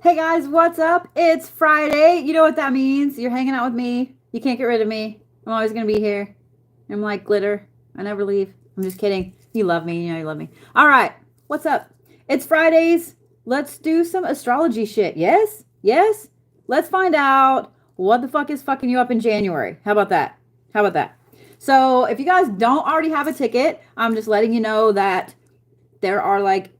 Hey guys, what's up? It's Friday. You know what that means. You're hanging out with me. You can't get rid of me. I'm always going to be here. I'm like glitter. I never leave. I'm just kidding. You love me. You know you love me. All right. What's up? It's Fridays. Let's do some astrology shit. Yes? Yes? Let's find out what the fuck is fucking you up in January. How about that? How about that? So, if you guys don't already have a ticket, I'm just letting you know that there are like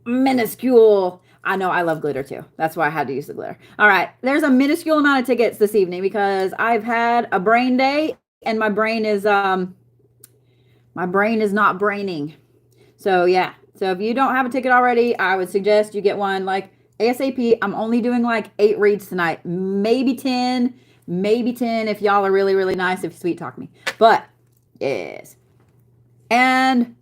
minuscule. I know I love glitter too. That's why I had to use the glitter. All right. There's a minuscule amount of tickets this evening because I've had a brain day and my brain is not braining. So yeah. So if you don't have a ticket already, I would suggest you get one like ASAP. I'm only doing like 8 reads tonight. Maybe 10. Maybe 10 if y'all are really, really nice, if you sweet talk me. But yes. And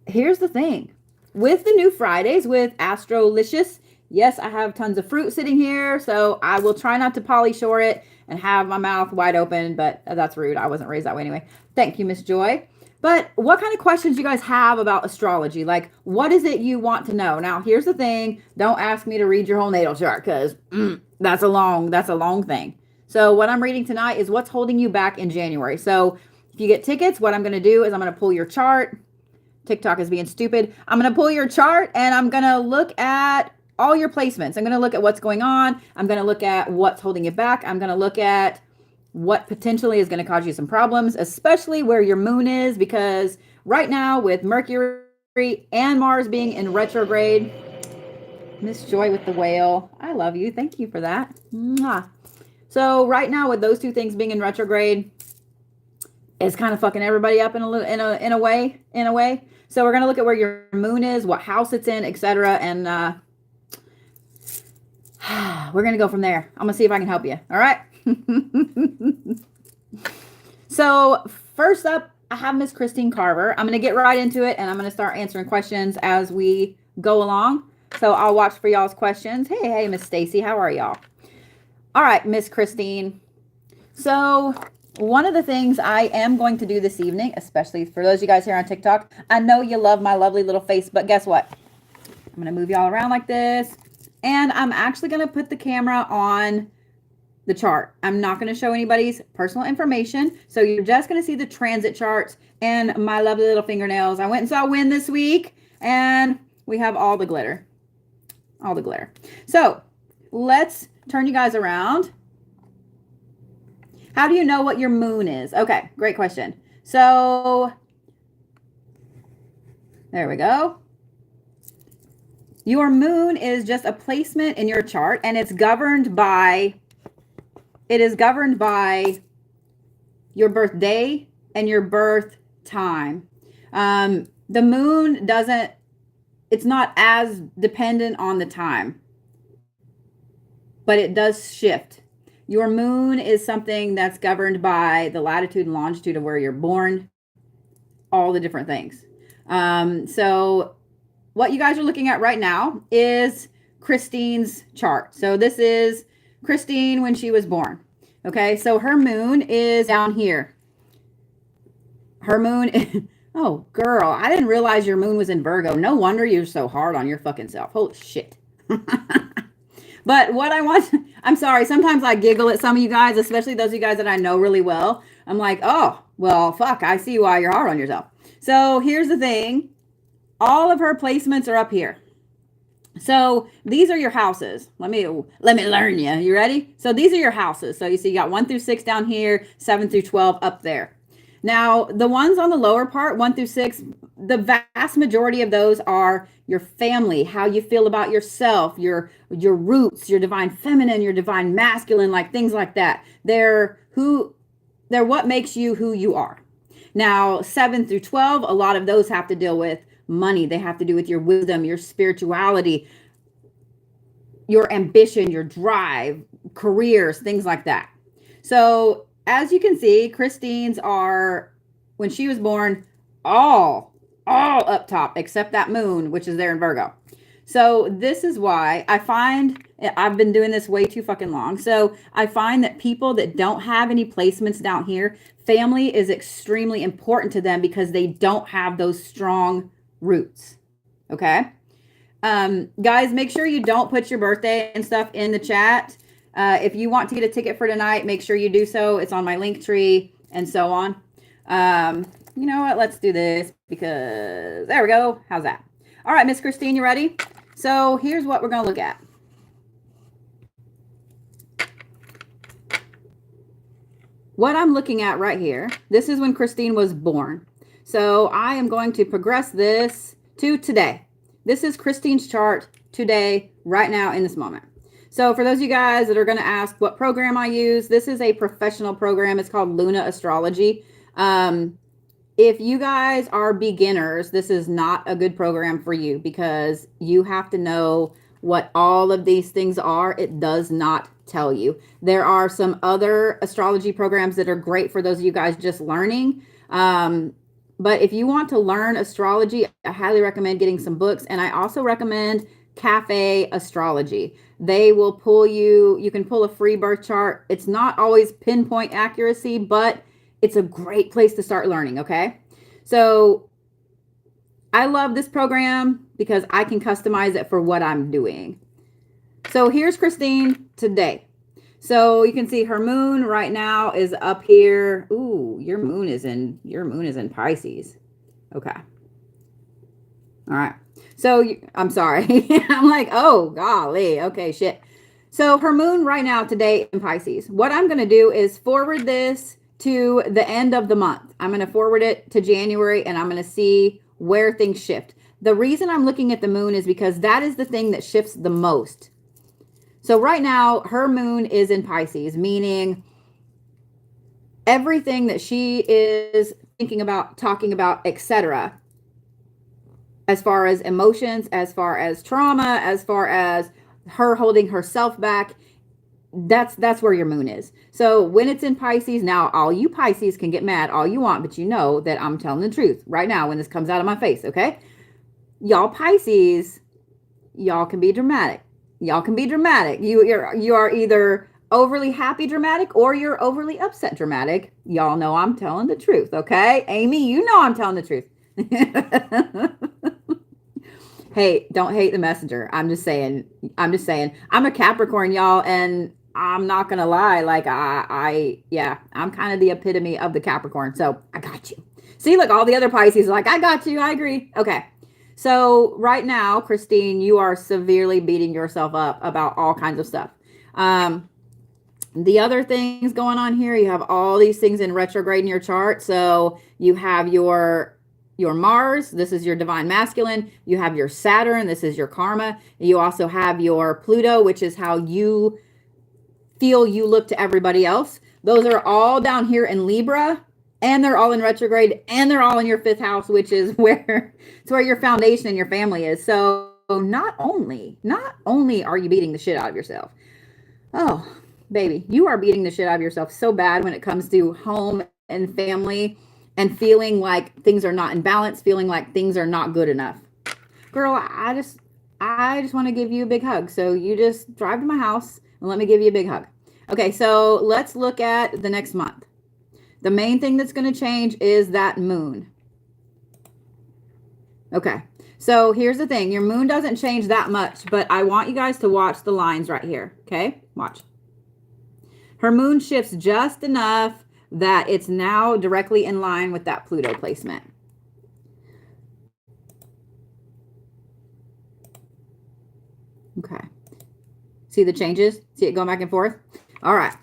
here's the thing. With the new Fridays with Astrolicious, yes, I have tons of fruit sitting here, so I will try not to Polly Shore it and have my mouth wide open, but that's rude. I wasn't raised that way anyway. Thank you, Miss Joy. But what kind of questions you guys have about astrology? Like, what is it you want to know? Now, here's the thing. Don't ask me to read your whole natal chart because that's a long thing. So what I'm reading tonight is what's holding you back in January. So if you get tickets, what I'm going to do is I'm going to pull your chart. TikTok is being stupid. I'm going to pull your chart and I'm going to look at all your placements. I'm going to look at what's going on. I'm going to look at what's holding you back. I'm going to look at what potentially is going to cause you some problems, especially where your moon is, because right now with Mercury and Mars being in retrograde, Miss Joy with the whale, I love you. Thank you for that. Mwah. So right now with those two things being in retrograde, it's kind of fucking everybody up in a way. So we're gonna look at where your moon is, what house it's in, etc. And we're gonna go from there. I'm gonna see if I can help you. All right. So first up, I have Miss Christine Carver. I'm gonna get right into it, and I'm gonna start answering questions as we go along. So I'll watch for y'all's questions. Hey, Miss Stacy, how are y'all? All right, Miss Christine. So one of the things I am going to do this evening, especially for those of you guys here on TikTok, I know you love my lovely little face, but guess what? I'm going to move y'all around like this, and I'm actually going to put the camera on the chart. I'm not going to show anybody's personal information, so you're just going to see the transit charts and my lovely little fingernails. I went and saw Win this week, and we have all the glitter. All the glitter. So let's turn you guys around. How do you know what your moon is? Okay, great question. So there we go. Your moon is just a placement in your chart, and it's governed by your birthday and your birth time. The moon it's not as dependent on the time, but it does shift. Your moon is something that's governed by the latitude and longitude of where you're born, all the different things. So what you guys are looking at right now is Christine's chart. So this is Christine when she was born. Okay, so her moon is down here. Her moon, oh girl, I didn't realize your moon was in Virgo. No wonder you're so hard on your fucking self. Holy shit. But what I want, I'm sorry, sometimes I giggle at some of you guys, especially those of you guys that I know really well. I'm like, oh, well, fuck, I see why you're hard on yourself. So here's the thing. All of her placements are up here. So these are your houses. Let me learn you. You ready? So these are your houses. So you see you got 1 through 6 down here, 7 through 12 up there. Now, the ones on the lower part, 1 through 6, the vast majority of those are your family, how you feel about yourself, your roots, your divine feminine, your divine masculine, like things like that. They're what makes you who you are. Now, 7 through 12, a lot of those have to deal with money. They have to do with your wisdom, your spirituality, your ambition, your drive, careers, things like that. So as you can see, Christine's are, when she was born, all up top, except that moon, which is there in Virgo. So this is why I find, I've been doing this way too fucking long. So I find that people that don't have any placements down here, family is extremely important to them because they don't have those strong roots. Okay. Guys, make sure you don't put your birthday and stuff in the chat. If you want to get a ticket for tonight, make sure you do so. It's on my link tree and so on. You know what? Let's do this because there we go. How's that? All right, Miss Christine, you ready? So here's what we're going to look at. What I'm looking at right here, this is when Christine was born. So I am going to progress this to today. This is Christine's chart today, right now in this moment. So for those of you guys that are going to ask what program I use, this is a professional program. It's called Luna Astrology. If you guys are beginners, this is not a good program for you because you have to know what all of these things are. It does not tell you. There are some other astrology programs that are great for those of you guys just learning. But if you want to learn astrology, I highly recommend getting some books. And I also recommend Cafe Astrology. They will pull you can pull a free birth chart. It's not always pinpoint accuracy, but it's a great place to start learning, okay? So I love this program because I can customize it for what I'm doing. So here's Christine today. So you can see her moon right now is up here. Ooh, your moon is in Pisces. Okay. All right. So I'm sorry. I'm like, oh, golly. Okay, shit. So her moon right now today in Pisces. What I'm going to do is forward this to the end of the month. I'm going to forward it to January and I'm going to see where things shift. The reason I'm looking at the moon is because that is the thing that shifts the most. So right now, her moon is in Pisces, meaning everything that she is thinking about, talking about, etc., as far as emotions, as far as trauma, as far as her holding herself back, that's where your moon is. So when it's in Pisces, now all you Pisces can get mad all you want, but you know that I'm telling the truth right now when this comes out of my face, okay? Y'all Pisces, y'all can be dramatic. Y'all can be dramatic. You are either overly happy dramatic or you're overly upset dramatic. Y'all know I'm telling the truth, okay? Amy, you know I'm telling the truth. Hey, don't hate the messenger. I'm just saying. I'm a Capricorn, y'all, and I'm not gonna lie. Like I'm kind of the epitome of the Capricorn. So I got you. See, look, all the other Pisces are like, I got you. I agree. Okay. So right now, Christine, you are severely beating yourself up about all kinds of stuff. The other things going on here, you have all these things in retrograde in your chart. So you have your Mars, this is your divine masculine. You have your Saturn, this is your karma. You also have your Pluto, which is how you feel you look to everybody else. Those are all down here in Libra. And they're all in retrograde, and they're all in your 5th house, which is where it's where your foundation and your family is. So not only are you beating the shit out of yourself. Oh, baby, you are beating the shit out of yourself so bad when it comes to home and family and feeling like things are not in balance, feeling like things are not good enough. Girl, I just want to give you a big hug. So you just drive to my house and let me give you a big hug. Okay, so let's look at the next month. The main thing that's going to change is that moon. Okay, so here's the thing. Your moon doesn't change that much, but I want you guys to watch the lines right here. Okay, watch. Her moon shifts just enough that it's now directly in line with that Pluto placement. Okay. See the changes? See it going back and forth? All right.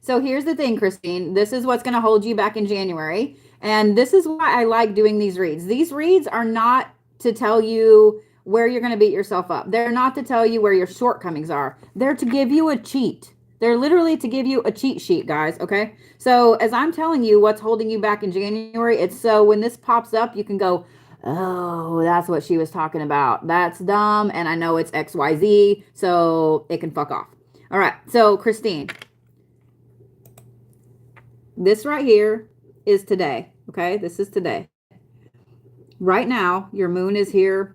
So here's the thing, Christine. This is what's going to hold you back in January. And this is why I like doing these reads. These reads are not to tell you where you're going to beat yourself up. They're not to tell you where your shortcomings are. They're to give you a cheat. They're literally to give you a cheat sheet, guys. Okay. So as I'm telling you what's holding you back in January, it's so when this pops up, you can go, oh, that's what she was talking about. That's dumb. And I know it's XYZ. So it can fuck off. All right. So Christine, this right here is today. Okay. This is today. Right now, your moon is here.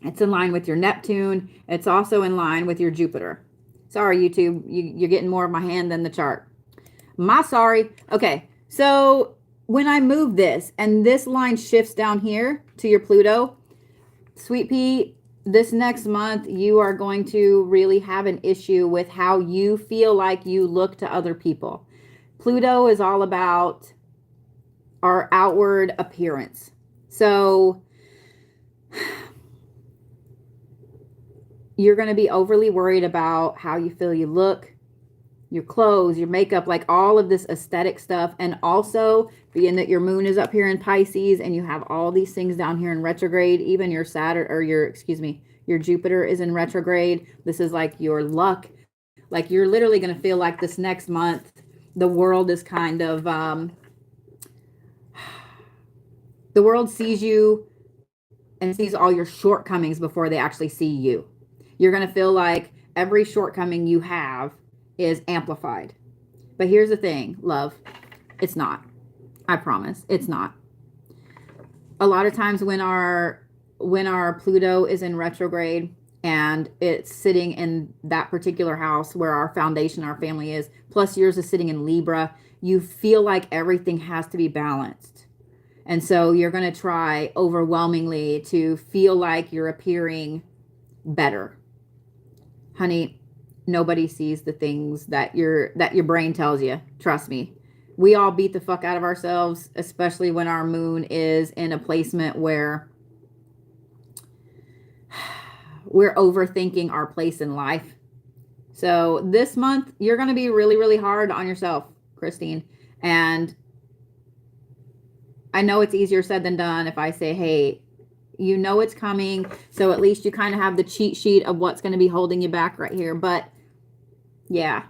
It's in line with your Neptune. It's also in line with your Jupiter. Sorry, YouTube. You're getting more of my hand than the chart. My sorry. Okay. So when I move this and this line shifts down here to your Pluto, Sweet pea, this next month, you are going to really have an issue with how you feel like you look to other people. Pluto is all about our outward appearance. So you're going to be overly worried about how you feel you look, your clothes, your makeup, like all of this aesthetic stuff. And also, being that your moon is up here in Pisces and you have all these things down here in retrograde, even your Saturn or your Jupiter is in retrograde. This is like your luck. Like you're literally going to feel like this next month, the world is kind of, the world sees you and sees all your shortcomings before they actually see you. You're going to feel like every shortcoming you have is amplified. But here's the thing, love, it's not. I promise, it's not. A lot of times when our Pluto is in retrograde and it's sitting in that particular house where our foundation, our family is, plus yours is sitting in Libra, you feel like everything has to be balanced. And so you're going to try overwhelmingly to feel like you're appearing better. Honey, nobody sees the things that your brain tells you. Trust me. We all beat the fuck out of ourselves, especially when our moon is in a placement where we're overthinking our place in life. So this month, you're going to be really, really hard on yourself, Christine. And I know it's easier said than done if I say, hey, you know it's coming. So at least you kind of have the cheat sheet of what's going to be holding you back right here. But yeah.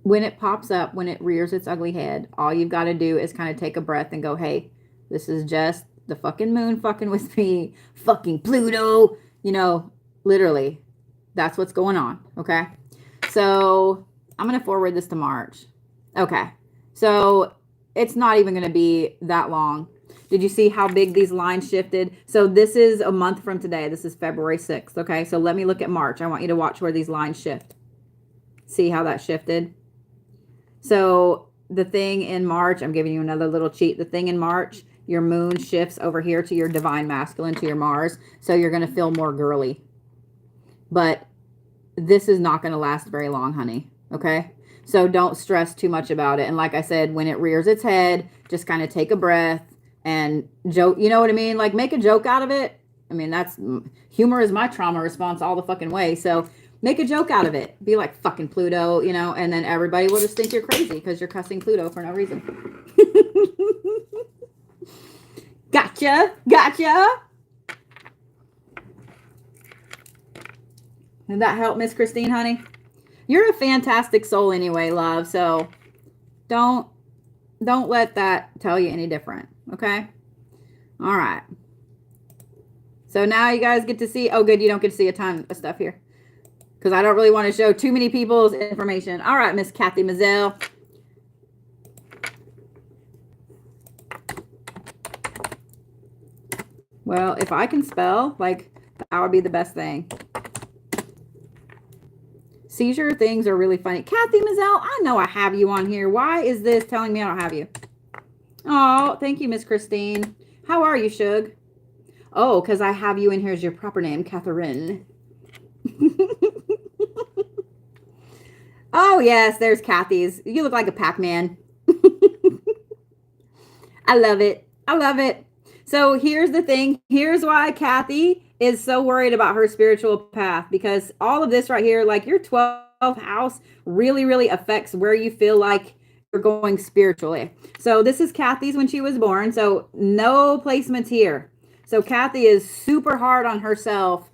When it pops up, when it rears its ugly head, all you've got to do is kind of take a breath and go, hey, this is just the fucking moon fucking with me. Fucking Pluto. You know, literally, that's what's going on. Okay. So I'm going to forward this to March. Okay. So it's not even going to be that long. Did you see how big these lines shifted? So this is a month from today. This is February 6th. Okay. So let me look at March. I want you to watch where these lines shift. See how that shifted? So the thing in March, I'm giving you another little cheat. The thing in March, your moon shifts over here to your divine masculine, to your Mars. So you're going to feel more girly. But this is not going to last very long, honey. Okay? So don't stress too much about it. And like I said, when it rears its head, just kind of take a breath and joke. You know what I mean? Like make a joke out of it. I mean, humor is my trauma response all the fucking way. So make a joke out of it. Be like fucking Pluto, you know, and then everybody will just think you're crazy because you're cussing Pluto for no reason. Gotcha. Did that help, Miss Christine, honey? You're a fantastic soul anyway, love. So don't let that tell you any different. Okay. All right. So now you guys get to see, oh good, you don't get to see a ton of stuff here, because I don't really want to show too many people's information. All right, Miss Kathy Mazel. Well, if I can spell, like, that would be the best thing. Seizure things are really funny. Kathy Mazel, I know I have you on here. Why is this telling me I don't have you? Oh, thank you, Miss Christine. How are you, Shug? Oh, because I have you in here as your proper name, Catherine. Oh, yes, there's Kathy's. You look like a Pac-Man. I love it. I love it. So here's the thing. Here's why Kathy is so worried about her spiritual path, because all of this right here, like your 12th house really, really affects where you feel like you're going spiritually. So this is Kathy's when she was born. So no placements here. So Kathy is super hard on herself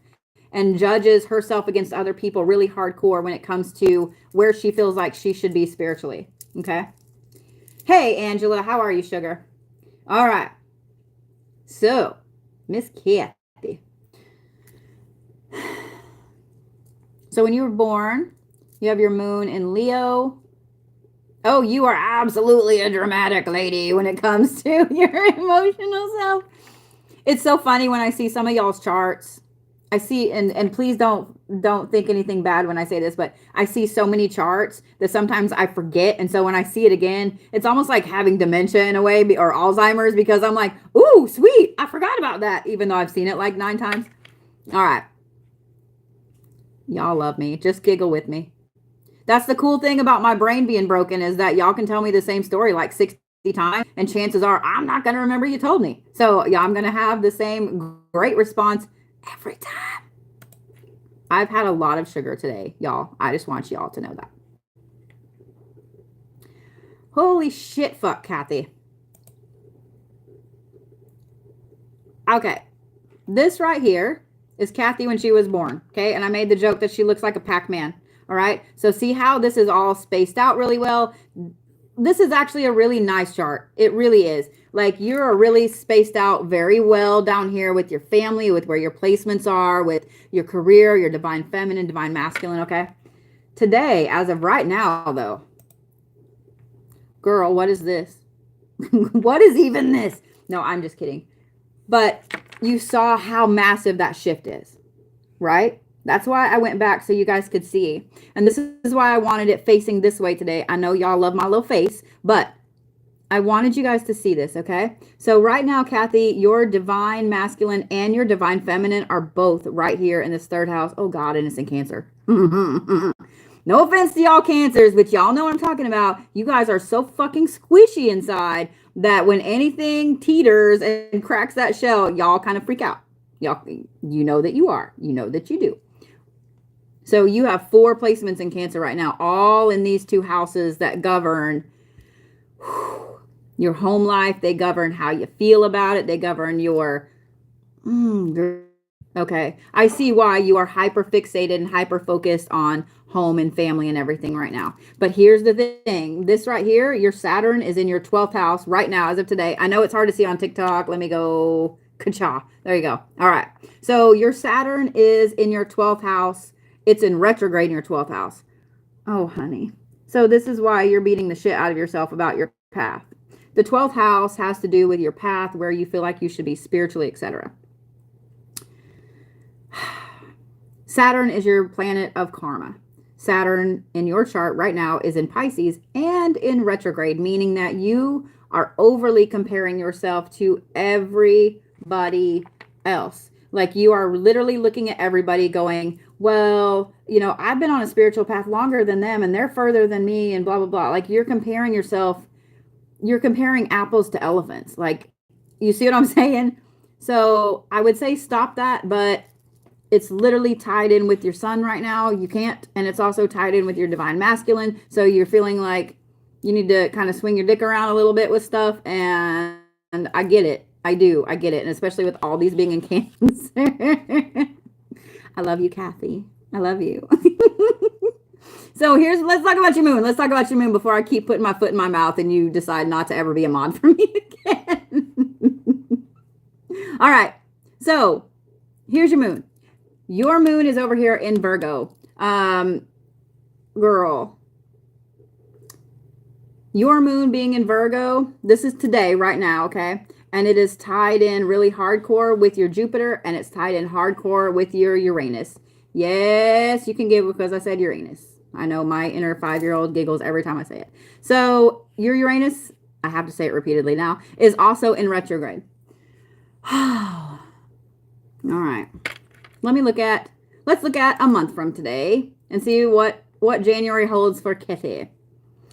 and judges herself against other people really hardcore when it comes to where she feels like she should be spiritually. Okay. Hey, Angela, how are you, sugar? All right. So, Miss Kathy. So when you were born, you have your moon in Leo. Oh, you are absolutely a dramatic lady when it comes to your emotional self. It's so funny when I see some of y'all's charts. I see, and please don't think anything bad when I say this, but I see so many charts that sometimes I forget, and so when I see it again, it's almost like having dementia in a way, or Alzheimer's, because I'm like, ooh, sweet, I forgot about that, even though I've seen it like 9 times. All right, y'all love me. Just giggle with me. That's the cool thing about my brain being broken, is that y'all can tell me the same story like 60 times, and chances are I'm not going to remember you told me. So yeah, I'm going to have the same great response every time. I've had a lot of sugar today, y'all. I just want y'all to know that. Holy shit, fuck, Kathy. Okay, this right here is Kathy when she was born, okay? And I made the joke that she looks like a Pac-Man, all right? So see how this is all spaced out really well? This is actually a really nice chart. It really is. Like, you're really spaced out very well down here with your family, with where your placements are, with your career, your divine feminine, divine masculine, okay? Today, as of right now, though, girl, what is this? What is even this? No, I'm just kidding. But you saw how massive that shift is, right? That's why I went back so you guys could see. And this is why I wanted it facing this way today. I know y'all love my little face, but I wanted you guys to see this, okay? So right now, Kathy, your divine masculine and your divine feminine are both right here in this third house. Oh God, innocent Cancer. No offense to y'all Cancers, but y'all know what I'm talking about. You guys are so fucking squishy inside that when anything teeters and cracks that shell, y'all kind of freak out. Y'all, you know that you are. You know that you do. So you have 4 placements in Cancer right now, all in these 2 houses that govern your home life. They govern how you feel about it. They govern your okay. I see why you are hyper fixated and hyper focused on home and family and everything right now. But here's the thing. This right here, your Saturn is in your 12th house right now as of today. I know it's hard to see on TikTok. Let me go. Ka-cha. There you go. All right. So your Saturn is in your 12th house. It's in retrograde in your 12th house. Oh, honey. So this is why you're beating the shit out of yourself about your path. The 12th house has to do with your path, where you feel like you should be spiritually, etc. Saturn is your planet of karma. Saturn in your chart right now is in Pisces and in retrograde, meaning that you are overly comparing yourself to everybody else. Like, you are literally looking at everybody going, well, you know, I've been on a spiritual path longer than them and they're further than me and blah, blah, blah. Like, you're comparing yourself, you're comparing apples to elephants. Like, you see what I'm saying? So I would say stop that, but it's literally tied in with your sun right now. You can't. And it's also tied in with your divine masculine. So you're feeling like you need to kind of swing your dick around a little bit with stuff. And I get it. I do. I get it. And especially with all these being in Cancer. I love you, Kathy. I love you. So let's talk about your moon. Let's talk about your moon before I keep putting my foot in my mouth and you decide not to ever be a mod for me again. All right. So here's your moon. Your moon is over here in Virgo. Girl. Your moon being in Virgo, this is today, right now, okay? And it is tied in really hardcore with your Jupiter, and it's tied in hardcore with your Uranus. Yes, you can giggle because I said Uranus. I know my inner 5-year-old giggles every time I say it. So your Uranus, I have to say it repeatedly now, is also in retrograde. All right. Let's look at a month from today and see what January holds for Kathy.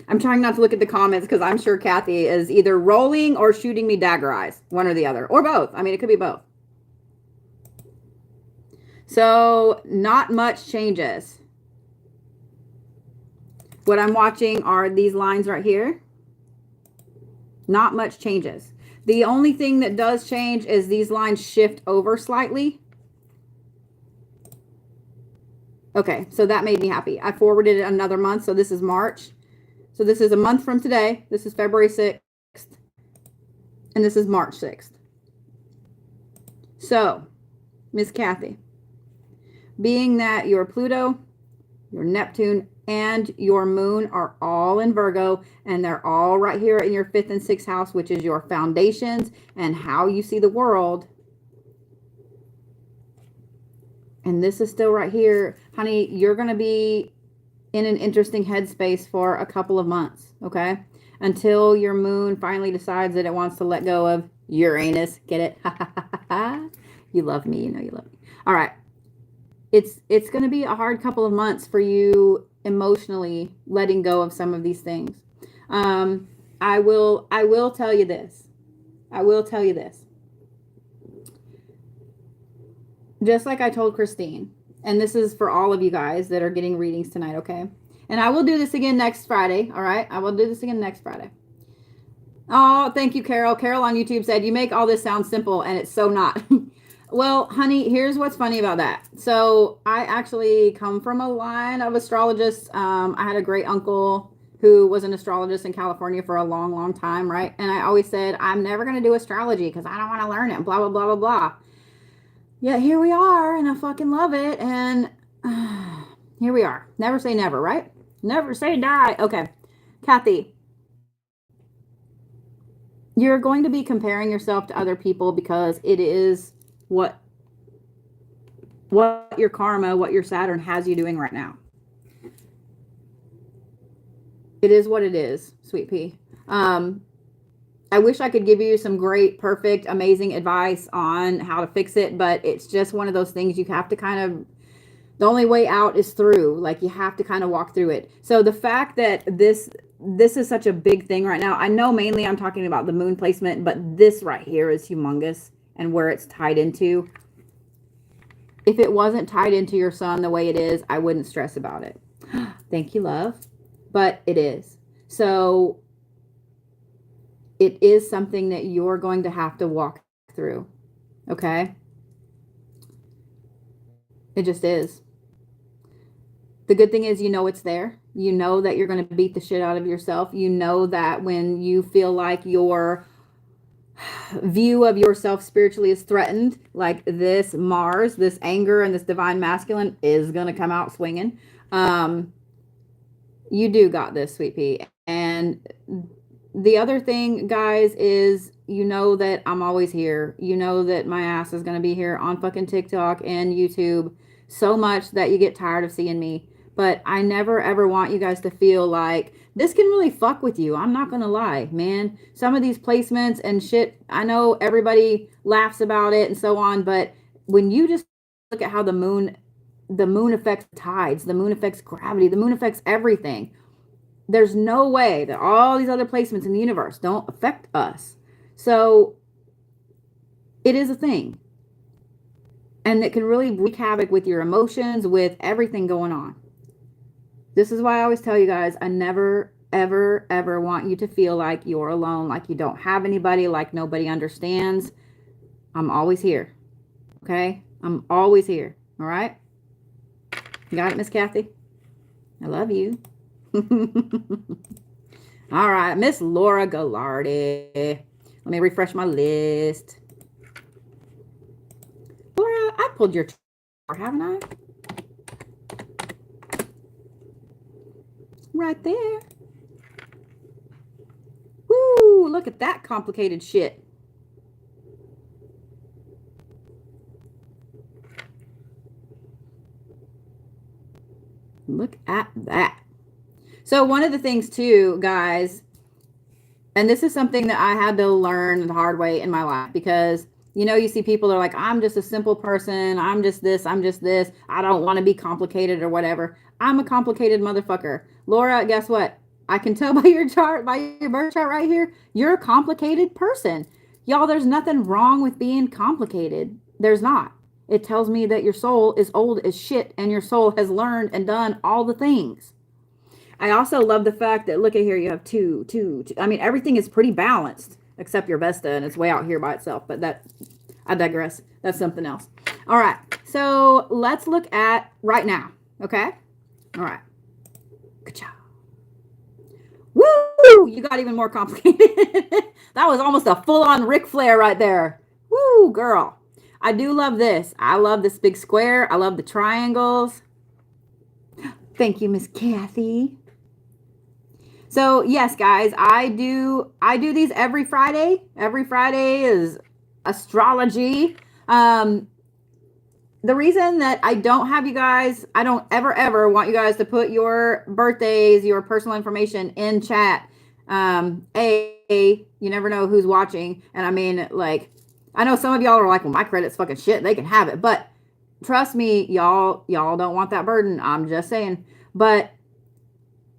I'm trying not to look at the comments because I'm sure Kathy is either rolling or shooting me dagger eyes, one or the other, or both. I mean, it could be both. So not much changes. What I'm watching are these lines right here. Not much changes. The only thing that does change is these lines shift over slightly. Okay, so that made me happy. I forwarded it another month, so this is March. So this is a month from today. This is February 6th. And this is March 6th. So, Miss Kathy, being that your Pluto, your Neptune, and your moon are all in Virgo, and they're all right here in your 5th and 6th house, which is your foundations and how you see the world. And this is still right here. Honey, you're going to be in an interesting headspace for a couple of months, okay? Until your moon finally decides that it wants to let go of Uranus. Get it? You love me. You know you love me. All right. It's going to be a hard couple of months for you emotionally letting go of some of these things. I will tell you this. I will tell you this. Just like I told Christine, and this is for all of you guys that are getting readings tonight, okay? And I will do this again next Friday, all right? I will do this again next Friday. Oh, thank you, Carol. Carol on YouTube said, you make all this sound simple, and it's so not. Well, honey, here's what's funny about that. So I actually come from a line of astrologists. I had a great uncle who was an astrologist in California for a long, long time, right? And I always said, I'm never going to do astrology because I don't want to learn it, blah, blah, blah, blah, blah. Yeah, here we are, and I fucking love it, and here we are. Never say never, right? Never say die. Okay, Kathy, you're going to be comparing yourself to other people because it is what your karma, what your Saturn has you doing right now. It is what it is, sweet pea. I wish I could give you some great, perfect, amazing advice on how to fix it, but it's just one of those things you have to kind of, the only way out is through. Like, you have to kind of walk through it. So the fact that this is such a big thing right now, I know mainly I'm talking about the moon placement, but this right here is humongous and where it's tied into. If it wasn't tied into your sun the way it is, I wouldn't stress about it. Thank you, love. But it is. So it is something that you're going to have to walk through. Okay? It just is. The good thing is, you know it's there. You know that you're going to beat the shit out of yourself. You know that when you feel like your view of yourself spiritually is threatened, like this Mars, this anger, and this divine masculine is going to come out swinging. You do got this, sweet pea. And the other thing, guys, is you know that I'm always here. You know that my ass is going to be here on fucking TikTok and YouTube so much that you get tired of seeing me. But I never, ever want you guys to feel like this can really fuck with you. I'm not going to lie, man. Some of these placements and shit, I know everybody laughs about it and so on. But when you just look at how the moon affects tides, the moon affects gravity, the moon affects everything. There's no way that all these other placements in the universe don't affect us. So it is a thing. And it can really wreak havoc with your emotions, with everything going on. This is why I always tell you guys, I never, ever, ever want you to feel like you're alone, like you don't have anybody, like nobody understands. I'm always here. Okay? I'm always here. All right? You got it, Miss Kathy? I love you. All right, Miss Laura Gallardi. Let me refresh my list. Laura, I pulled your chart, haven't I? Right there. Woo, look at that complicated shit. Look at that. So one of the things too, guys, and this is something that I had to learn the hard way in my life, because, you know, you see people are like, I'm just a simple person. I'm just this. I'm just this. I don't want to be complicated or whatever. I'm a complicated motherfucker. Laura, guess what? I can tell by your chart, by your birth chart right here, you're a complicated person. Y'all, there's nothing wrong with being complicated. There's not. It tells me that your soul is old as shit and your soul has learned and done all the things. I also love the fact that, look at here, you have two. I mean, everything is pretty balanced except your Vesta, and it's way out here by itself, but that, I digress. That's something else. All right. So let's look at right now. Okay. All right. Good job. Woo! You got even more complicated. That was almost a full-on Ric Flair right there. Woo, girl. I do love this. I love this big square. I love the triangles. Thank you, Miss Kathy. So yes, guys, I do these every Friday. Every Friday is astrology. the reason that I don't have you guys, I don't ever want you guys to put your birthdays, your personal information in chat. You never know who's watching. And I mean, like, I know some of y'all are like, well, my credit's fucking shit. They can have it. But trust me, y'all don't want that burden. I'm just saying. But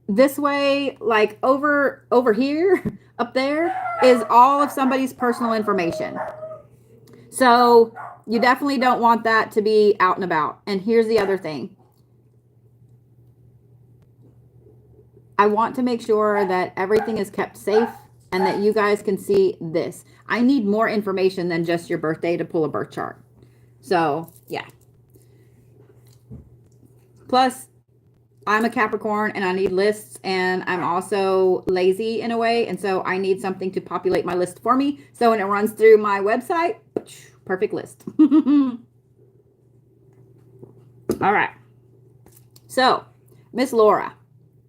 this way, like over here, up there, is all of somebody's personal information. So you definitely don't want that to be out and about. And here's the other thing. I want to make sure that everything is kept safe and that you guys can see this. I need more information than just your birthday to pull a birth chart. So, yeah. Plus, I'm a Capricorn and I need lists, and I'm also lazy in a way. And so I need something to populate my list for me. So when it runs through my website, perfect list. All right. So, Miss Laura,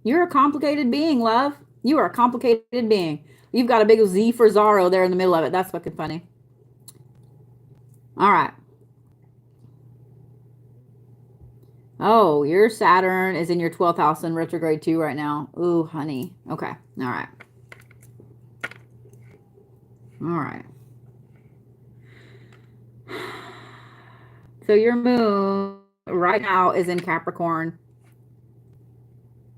you're a complicated being, love. You are a complicated being. You've got a big Z for Zorro there in the middle of it. That's fucking funny. All right. Oh, your Saturn is in your 12th house in retrograde too right now. Ooh, honey. Okay. All right. All right. So your moon right now is in Capricorn,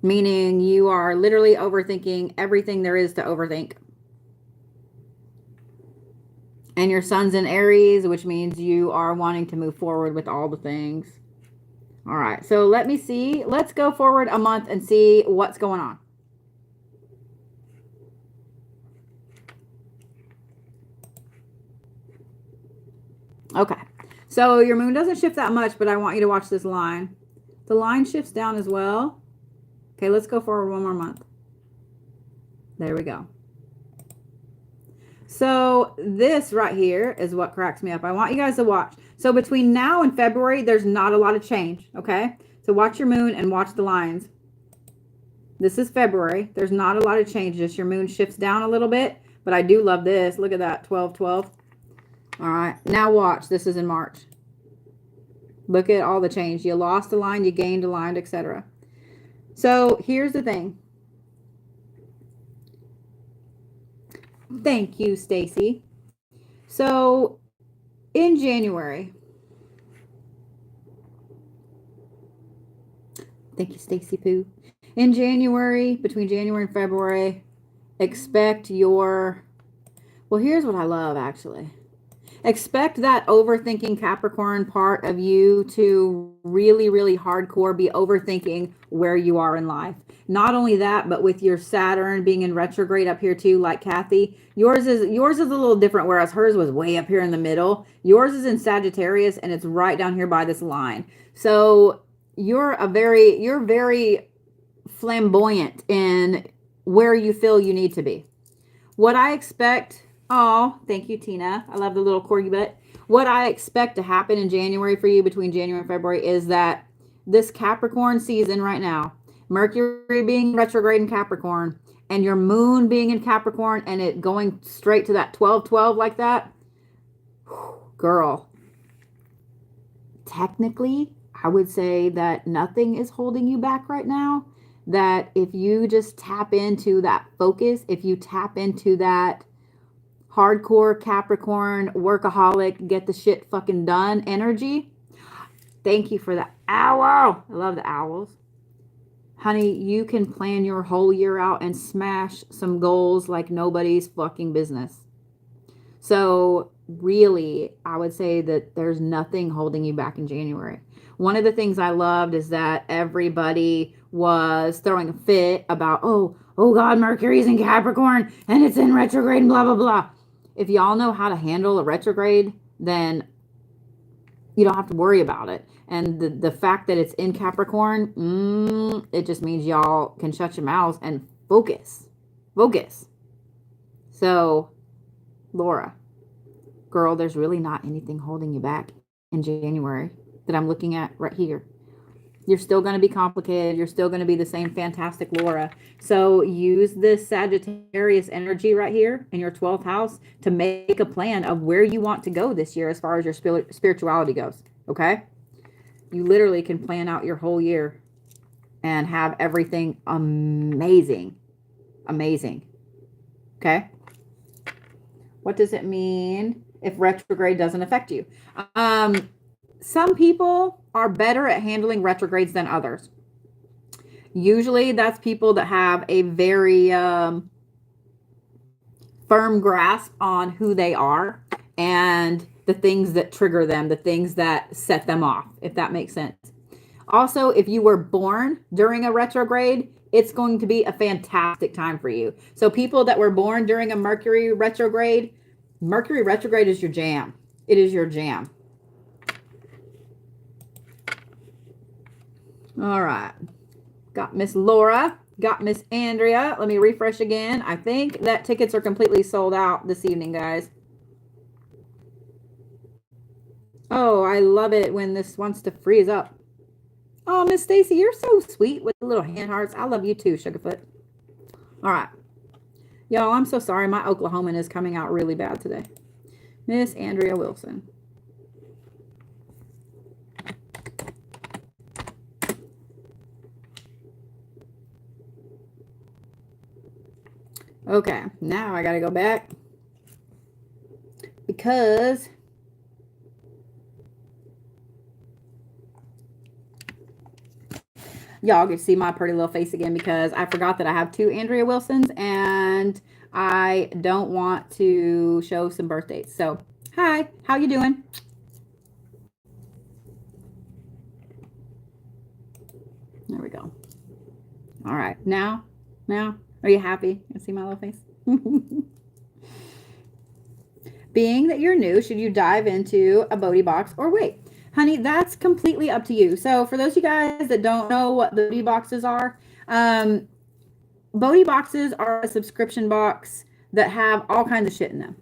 meaning you are literally overthinking everything there is to overthink. And your sun's in Aries, which means you are wanting to move forward with all the things. All right, so let me see. Let's go forward a month and see what's going on. Okay, so your moon doesn't shift that much, but I want you to watch this line. The line shifts down as well. Okay, let's go forward one more month. There we go. So this right here is what cracks me up. I want you guys to watch. So between now and February, there's not a lot of change, okay? So watch your moon and watch the lines. This is February. There's not a lot of change. Just your moon shifts down a little bit, but I do love this. Look at that, 12, 12. All right, now watch. This is in March. Look at all the change. You lost a line, you gained a line, etc. So here's the thing. Thank you, Stacy. So in January, thank you, Stacy Poo. In January, between January and February, expect your, well, here's what I love actually. Expect that overthinking Capricorn part of you to really, really hardcore be overthinking where you are in life. Not only that, but with your Saturn being in retrograde up here too, like Kathy, yours is a little different, whereas hers was way up here in the middle. Yours is in Sagittarius and it's right down here by this line. So you're very flamboyant in where you feel you need to be. What I expect, oh, thank you, Tina. I love the little corgi butt. What I expect to happen in January for you between January and February is that this Capricorn season right now, Mercury being retrograde in Capricorn and your moon being in Capricorn and it going straight to that 12-12 like that, girl, technically, I would say that nothing is holding you back right now. That if you just tap into that focus, if you tap into that hardcore Capricorn, workaholic, get the shit fucking done energy. Thank you for the owl. I love the owls. Honey, you can plan your whole year out and smash some goals like nobody's fucking business. So really, I would say that there's nothing holding you back in January. One of the things I loved is that everybody was throwing a fit about, oh God, Mercury's in Capricorn and it's in retrograde and blah, blah, blah. If y'all know how to handle a retrograde, then you don't have to worry about it. And the fact that it's in Capricorn, it just means y'all can shut your mouths and focus. Focus. So, Laura, girl, there's really not anything holding you back in January that I'm looking at right here. You're still going to be complicated. You're still going to be the same fantastic Laura. So use this Sagittarius energy right here in your 12th house to make a plan of where you want to go this year as far as your spirituality goes. Okay? You literally can plan out your whole year and have everything amazing. Amazing. Okay? What does it mean if retrograde doesn't affect you? Some people are better at handling retrogrades than others. Usually that's people that have a very firm grasp on who they are and the things that trigger them, the things that set them off, if that makes sense. Also, if you were born during a retrograde, it's going to be a fantastic time for you. So people that were born during a Mercury retrograde is your jam. It is your jam. All right. Got Miss Laura. Got Miss Andrea. Let me refresh again. I think that tickets are completely sold out this evening, guys. Oh, I love it when this wants to freeze up. Oh, Miss Stacy, you're so sweet with the little hand hearts. I love you too, Sugarfoot. All right. Y'all, I'm so sorry. My Oklahoman is coming out really bad today. Miss Andrea Wilson. Okay, now I got to go back because y'all get to see my pretty little face again because I forgot that I have 2 Andrea Wilsons and I don't want to show some birth dates. So, hi, how you doing? There we go. All right, now, are you happy? You see my little face? Being that you're new, should you dive into a Bodhi box or wait? Honey, that's completely up to you. So for those of you guys that don't know what the Bodhi boxes are, Bodhi boxes are a subscription box that have all kinds of shit in them.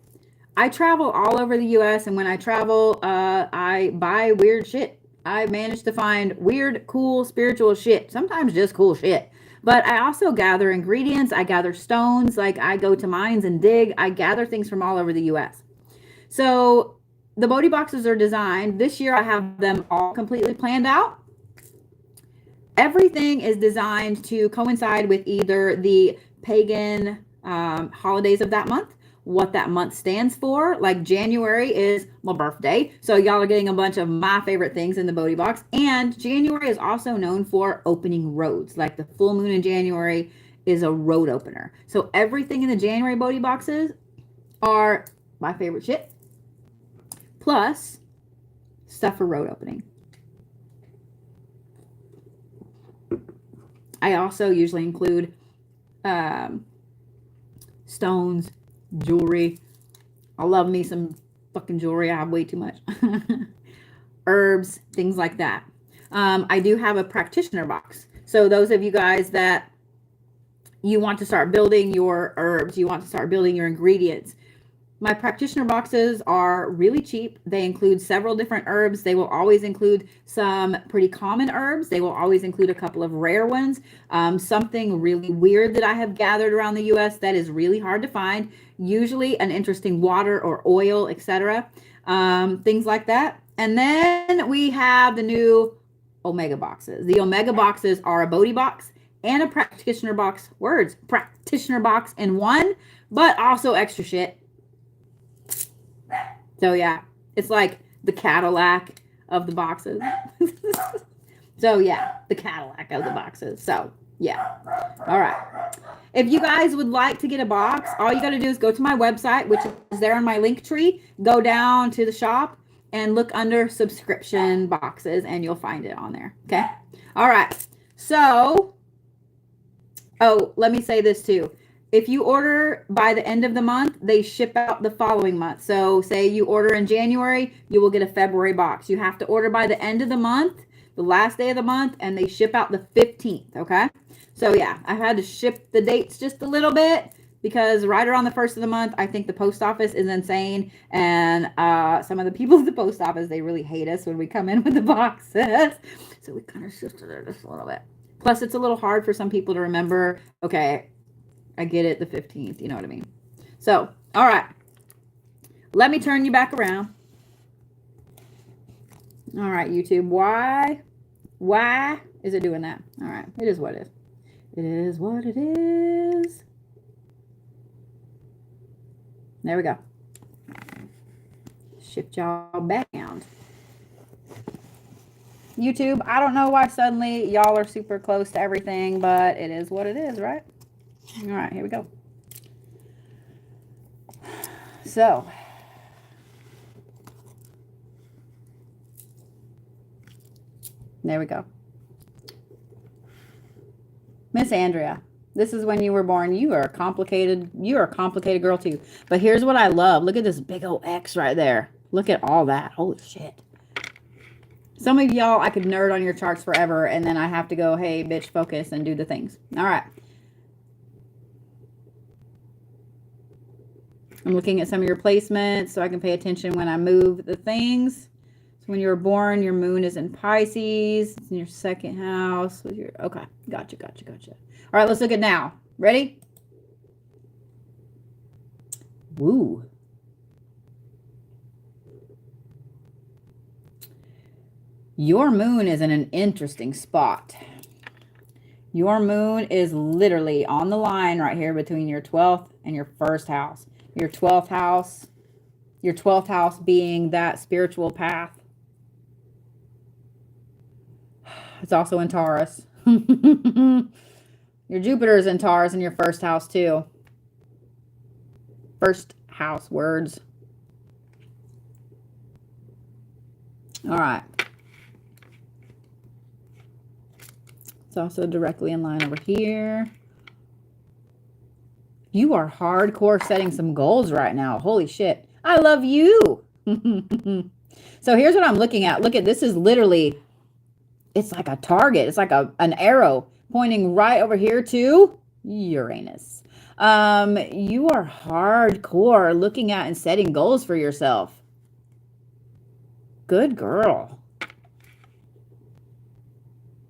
I travel all over the US, and when I travel, I buy weird shit. I managed to find weird, cool, spiritual shit. Sometimes just cool shit. But I also gather ingredients. I gather stones. Like I go to mines and dig. I gather things from all over the US. So the Bodhi boxes are designed. This year I have them all completely planned out. Everything is designed to coincide with either the pagan holidays of that month, what that month stands for. Like January is my birthday. So y'all are getting a bunch of my favorite things in the Bodhi box. And January is also known for opening roads. Like the full moon in January is a road opener. So everything in the January Bodhi boxes are my favorite shit. Plus stuff for road opening. I also usually include stones, jewelry. I love me some fucking jewelry. I have way too much. Herbs, things like that. I do have a practitioner box. So those of you guys that you want to start building your herbs, you want to start building your ingredients, my practitioner boxes are really cheap. They include several different herbs. They will always include some pretty common herbs. They will always include a couple of rare ones. Something really weird that I have gathered around the US that is really hard to find. Usually an interesting water or oil, etc. Things like that. And then we have the new Omega boxes. The Omega boxes are a Bodhi box and a practitioner box. Words. Practitioner box in one, but also extra shit. So yeah, it's like the Cadillac of the boxes. So yeah, the Cadillac of the boxes. So yeah. All right. If you guys would like to get a box, all you got to do is go to my website, which is there on my link tree. Go down to the shop and look under subscription boxes and you'll find it on there. Okay. All right. So, oh, let me say this too. If you order by the end of the month, they ship out the following month. So say you order in January, you will get a February box. You have to order by the end of the month, the last day of the month, and they ship out the 15th, okay? So yeah, I had to ship the dates just a little bit because right around the first of the month, I think the post office is insane. And some of the people at the post office, they really hate us when we come in with the boxes. So we kind of shifted it just a little bit. Plus, it's a little hard for some people to remember, okay, I get it, the 15th, you know what I mean? So, all right. Let me turn you back around. All right, YouTube. Why is it doing that? All right. It is what it is. It is what it is. There we go. Shift y'all back down. YouTube, I don't know why suddenly y'all are super close to everything, but it is what it is, right? All right, here we go. So, there we go. Miss Andrea, this is when you were born. You are a complicated girl too. But here's what I love. Look at this big old X right there. Look at all that. Holy shit. Some of y'all, I could nerd on your charts forever, and then I have to go, hey, bitch, focus and do the things. All right. I'm looking at some of your placements so I can pay attention when I move the things. So when you were born, your moon is in Pisces. It's in your second house. Okay, gotcha. All right, let's look at now. Ready? Woo. Your moon is in an interesting spot. Your moon is literally on the line right here between your 12th and your first house. Your 12th house being that spiritual path. It's also in Taurus. Your Jupiter is in Taurus in your first house too. First house words. All right. It's also directly in line over here. You are hardcore setting some goals right now. Holy shit. I love you. So here's what I'm looking at. Look at this is literally, it's like a target. It's like an arrow pointing right over here to Uranus. You are hardcore looking at and setting goals for yourself. Good girl.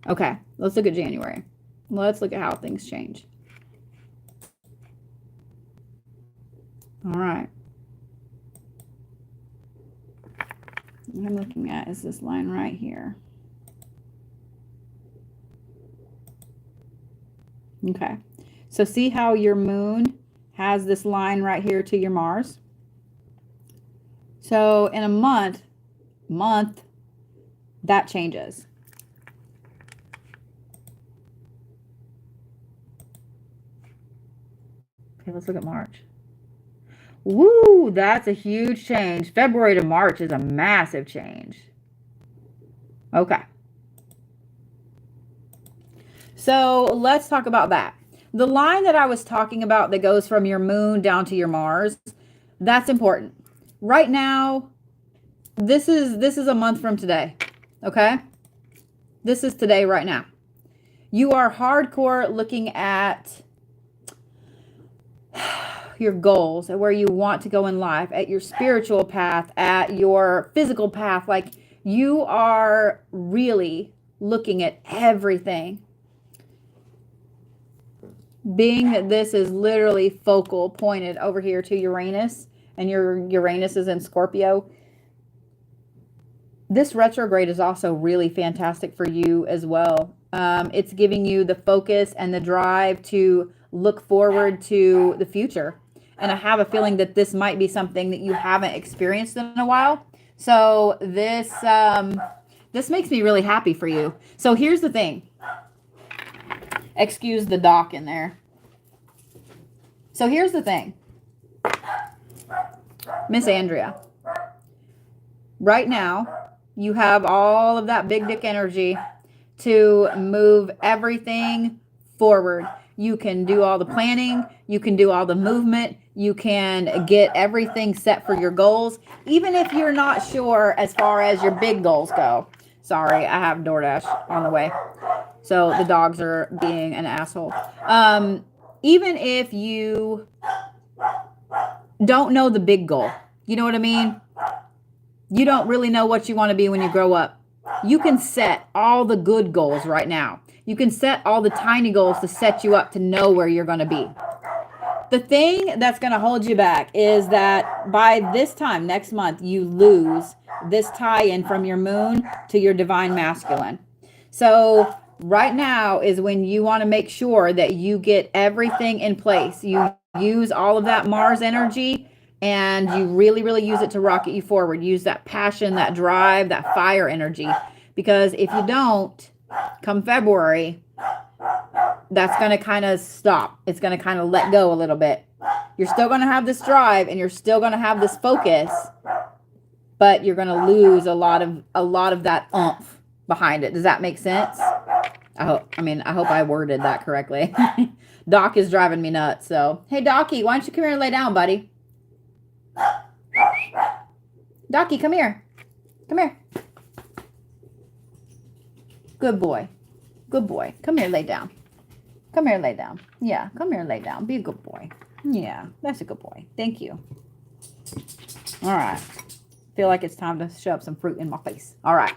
Okay, let's look at January. Let's look at how things change. All right. What I'm looking at is this line right here. Okay. So see how your moon has this line right here to your Mars? So in a month, that changes. Okay, let's look at March. Woo, that's a huge change. February to March is a massive change. Okay. So let's talk about that. The line that I was talking about that goes from your moon down to your Mars, that's important. Right now, this is a month from today. Okay? This is today right now. You are hardcore looking at your goals, at where you want to go in life, at your spiritual path, at your physical path. Like you are really looking at everything. Being that this is literally focal pointed over here to Uranus, and your Uranus is in Scorpio, this retrograde is also really fantastic for you as well. It's giving you the focus and the drive to look forward to the future. And I have a feeling that this might be something that you haven't experienced in a while. So this makes me really happy for you. So here's the thing. Excuse the doc in there. So here's the thing. Miss Andrea. Right now, you have all of that big dick energy to move everything forward. You can do all the planning. You can do all the movement. You can get everything set for your goals, even if you're not sure as far as your big goals go. Sorry, I have DoorDash on the way. So the dogs are being an asshole. Even if you don't know the big goal, you know what I mean? You don't really know what you want to be when you grow up. You can set all the good goals right now. You can set all the tiny goals to set you up to know where you're going to be. The thing that's going to hold you back is that by this time next month, you lose this tie-in from your moon to your divine masculine. So right now is when you want to make sure that you get everything in place. You use all of that Mars energy and you really, really use it to rocket you forward. Use that passion, that drive, that fire energy. Because if you don't, come February, that's going to kind of stop. It's going to kind of let go a little bit. You're still going to have this drive and you're still going to have this focus, but you're going to lose a lot of that oomph behind it. Does that make sense? I hope I worded that correctly. Doc is driving me nuts. So, hey, Docky, why don't you come here and lay down, buddy? Docky, come here. Come here. Good boy. Good boy. Come here, lay down. Come here, lay down. Yeah, come here, lay down. Be a good boy. Yeah, that's a good boy. Thank you. All right. Feel like it's time to shove some fruit in my face. All right.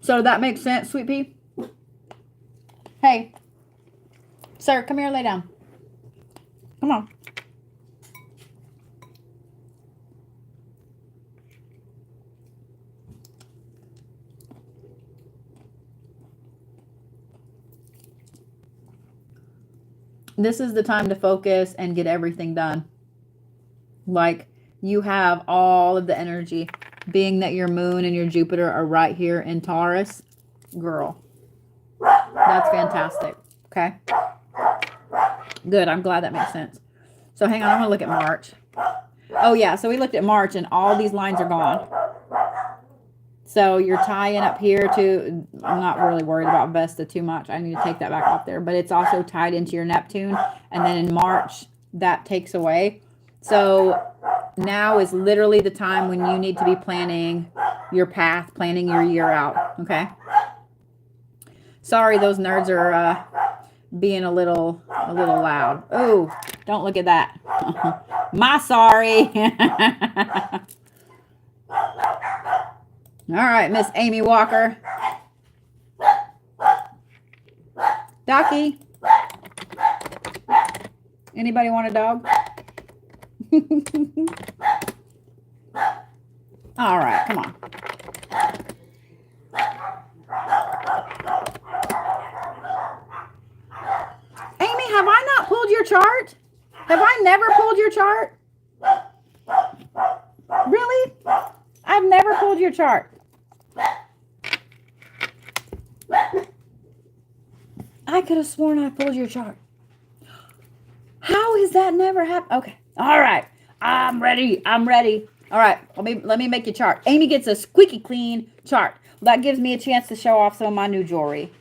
So that makes sense, Sweet Pea? Hey, sir, come here, lay down. Come on. This is the time to focus and get everything done. Like, you have all of the energy. Being that your moon and your Jupiter are right here in Taurus, girl, that's fantastic. Okay. Good. I'm glad that makes sense. So hang on. I'm going to look at March. Oh, yeah. So we looked at March and all these lines are gone. So you're tying up here to, I'm not really worried about Vesta too much. I need to take that back off there. But it's also tied into your Neptune. And then in March, that takes away. So now is literally the time when you need to be planning your path, planning your year out. Okay. Sorry, those nerds are being a little loud. Oh, don't look at that. My sorry. All right, Miss Amy Walker. Docky. Anybody want a dog? All right, come on. Amy, have I not pulled your chart? Have I never pulled your chart? Really? I've never pulled your chart. I could have sworn I pulled your chart. How has that never happened? Okay. All right. I'm ready. I'm ready. All right. Let me make your chart. Amy gets a squeaky clean chart. That gives me a chance to show off some of my new jewelry.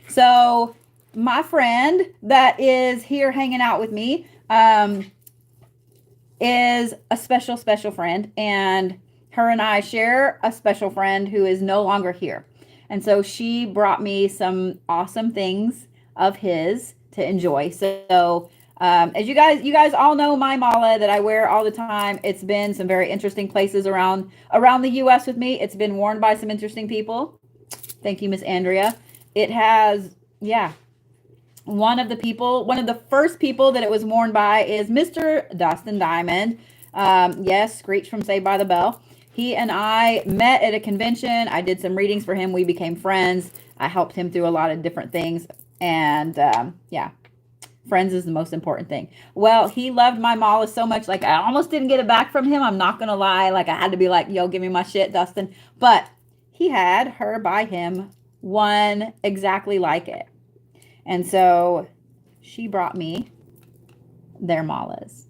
So my friend that is here hanging out with me is a special, special friend. And her and I share a special friend who is no longer here. And so she brought me some awesome things of his to enjoy. So as you guys all know my mala that I wear all the time. It's been some very interesting places around the U.S. with me. It's been worn by some interesting people. Thank you, Miss Andrea. It has, yeah. One of the first people that it was worn by is Mr. Dustin Diamond. Yes, Screech from Saved by the Bell. He and I met at a convention. I did some readings for him. We became friends. I helped him through a lot of different things. And yeah, friends is the most important thing. Well, he loved my mala so much. Like, I almost didn't get it back from him. I'm not going to lie. Like, I had to be like, yo, give me my shit, Dustin. But he had her buy him one exactly like it. And so she brought me their malas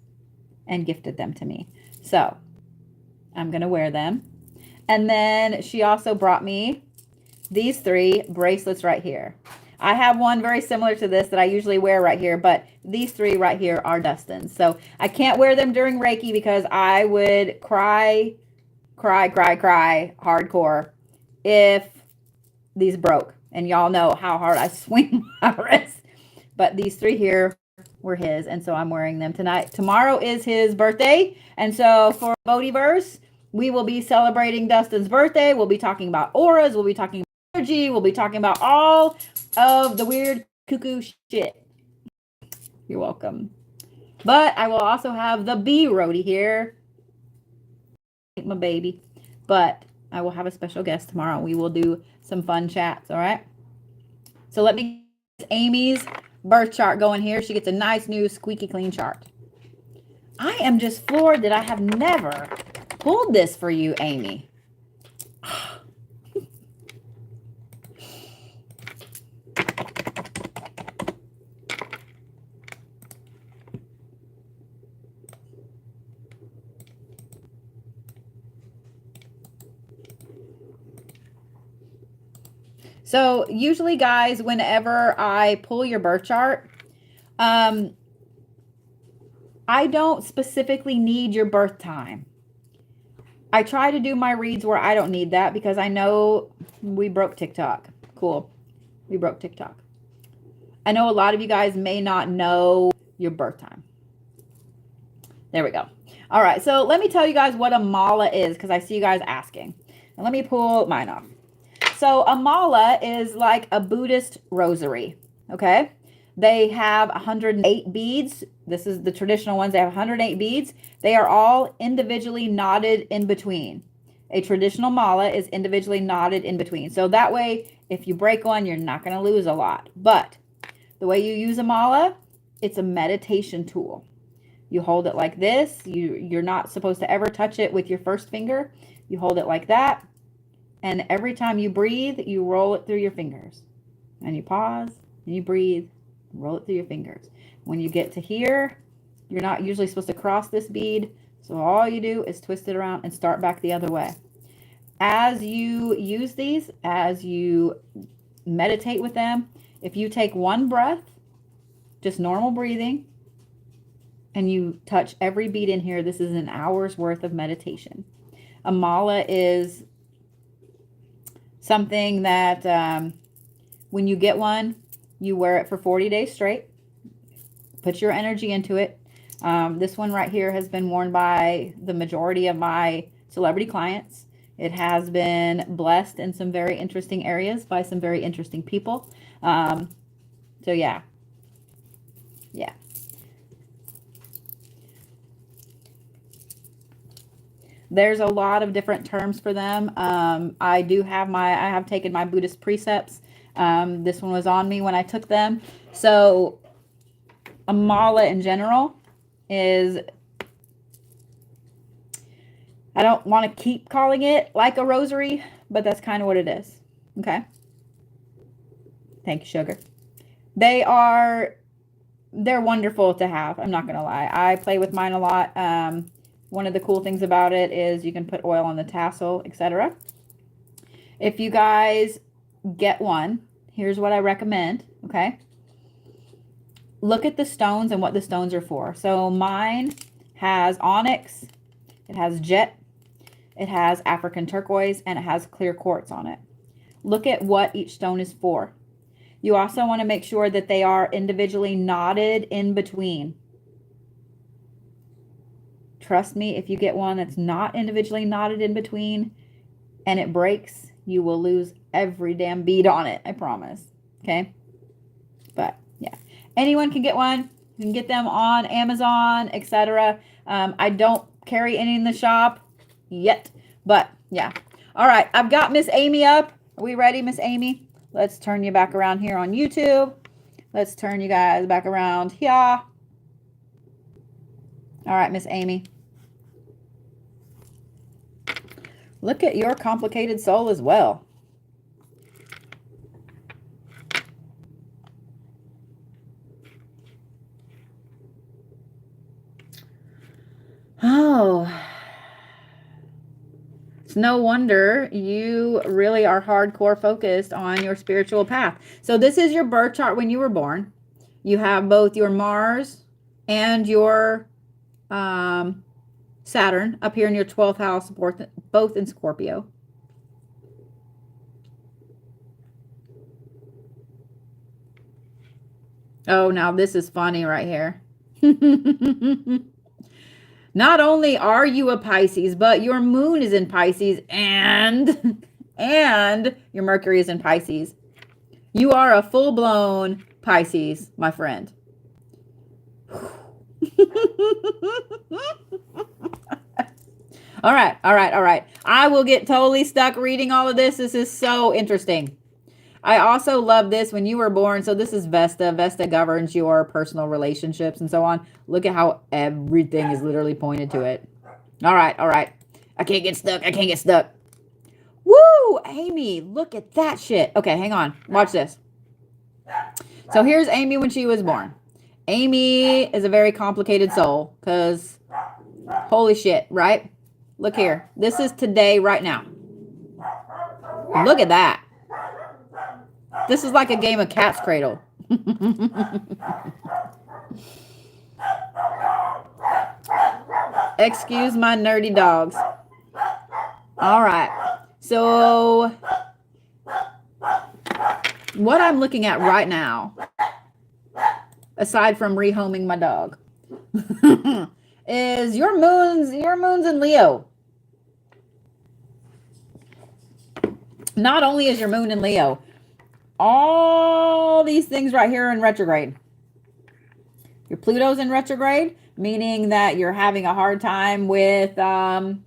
and gifted them to me. So I'm going to wear them. And then she also brought me these 3 bracelets right here. I have one very similar to this that I usually wear right here, but these 3 right here are Dustin's. So I can't wear them during Reiki because I would cry hardcore if these broke. And y'all know how hard I swing my wrist. But these 3 here were his, and so I'm wearing them tonight. Tomorrow is his birthday, and so for Vodiverse, we will be celebrating Dustin's birthday. We'll be talking about auras. We'll be talking about energy. We'll be talking about all of the weird cuckoo shit. You're welcome. But I will also have the B roadie here. My baby. But I will have a special guest tomorrow. We will do some fun chats, all right? So let me get Amy's birth chart going here. She gets a nice new squeaky clean chart. I am just floored that I have never pulled this for you, Amy. So usually, guys, whenever I pull your birth chart, I don't specifically need your birth time. I try to do my reads where I don't need that because I know we broke TikTok. Cool. We broke TikTok. I know a lot of you guys may not know your birth time. There we go. All right. So let me tell you guys what a mala is because I see you guys asking. And let me pull mine off. So a mala is like a Buddhist rosary. Okay. They have 108 beads. This is the traditional ones. They have 108 beads. They are all individually knotted in between. A traditional mala is individually knotted in between. So that way, if you break one, you're not going to lose a lot. But the way you use a mala, it's a meditation tool. You hold it like this. You're not supposed to ever touch it with your first finger. You hold it like that. And every time you breathe, you roll it through your fingers. And you pause, and you breathe, roll it through your fingers. When you get to here, you're not usually supposed to cross this bead. So all you do is twist it around and start back the other way. As you use these, as you meditate with them, if you take one breath, just normal breathing, and you touch every bead in here, this is an hour's worth of meditation. A mala is something that when you get one, you wear it for 40 days straight. Put your energy into it. This one right here has been worn by the majority of my celebrity clients. It has been blessed in some very interesting areas by some very interesting people. So yeah. Yeah. There's a lot of different terms for them. I have taken my Buddhist precepts. This one was on me when I took them. So a mala in general is, I don't want to keep calling it like a rosary, but that's kind of what it is. Okay. Thank you, sugar. They're wonderful to have. I'm not going to lie. I play with mine a lot. One of the cool things about it is you can put oil on the tassel, etc. If you guys get one, here's what I recommend, okay? Look at the stones and what the stones are for. So mine has onyx, it has jet, it has African turquoise, and it has clear quartz on it. Look at what each stone is for. You also want to make sure that they are individually knotted in between. Trust me, if you get one that's not individually knotted in between and it breaks, you will lose every damn bead on it. I promise. Okay? But yeah, anyone can get one. You can get them on Amazon, etc. I don't carry any in the shop yet, but yeah. All right, I've got Miss Amy up. Are we ready, Miss Amy? Let's turn you back around here on YouTube. Let's turn you guys back around here. All right, Miss Amy. Look at your complicated soul as well. Oh, it's no wonder you really are hardcore focused on your spiritual path. So this is your birth chart when you were born. You have both your Mars and your Saturn up here in your 12th house, both in Scorpio. Oh, now this is funny right here. Not only are you a Pisces, but your moon is in Pisces and your Mercury is in Pisces. You are a full-blown Pisces, my friend. All right, all right, all right. I will get totally stuck reading all of this. This is so interesting. I also love this when you were born. So this is Vesta. Vesta governs your personal relationships and so on. Look at how everything is literally pointed to it. All right, all right. I can't get stuck. I can't get stuck. Woo, Amy, look at that shit. Okay, hang on. Watch this. So here's Amy when she was born. Amy is a very complicated soul because holy shit, right? Look here. This is today, right now. Look at that. This is like a game of cat's cradle. Excuse my nerdy dogs. All right. So what I'm looking at right now, aside from rehoming my dog, is your moon's in Leo. Not only is your moon in Leo, all these things right here are in retrograde. Your Pluto's in retrograde, meaning that you're having a hard time with how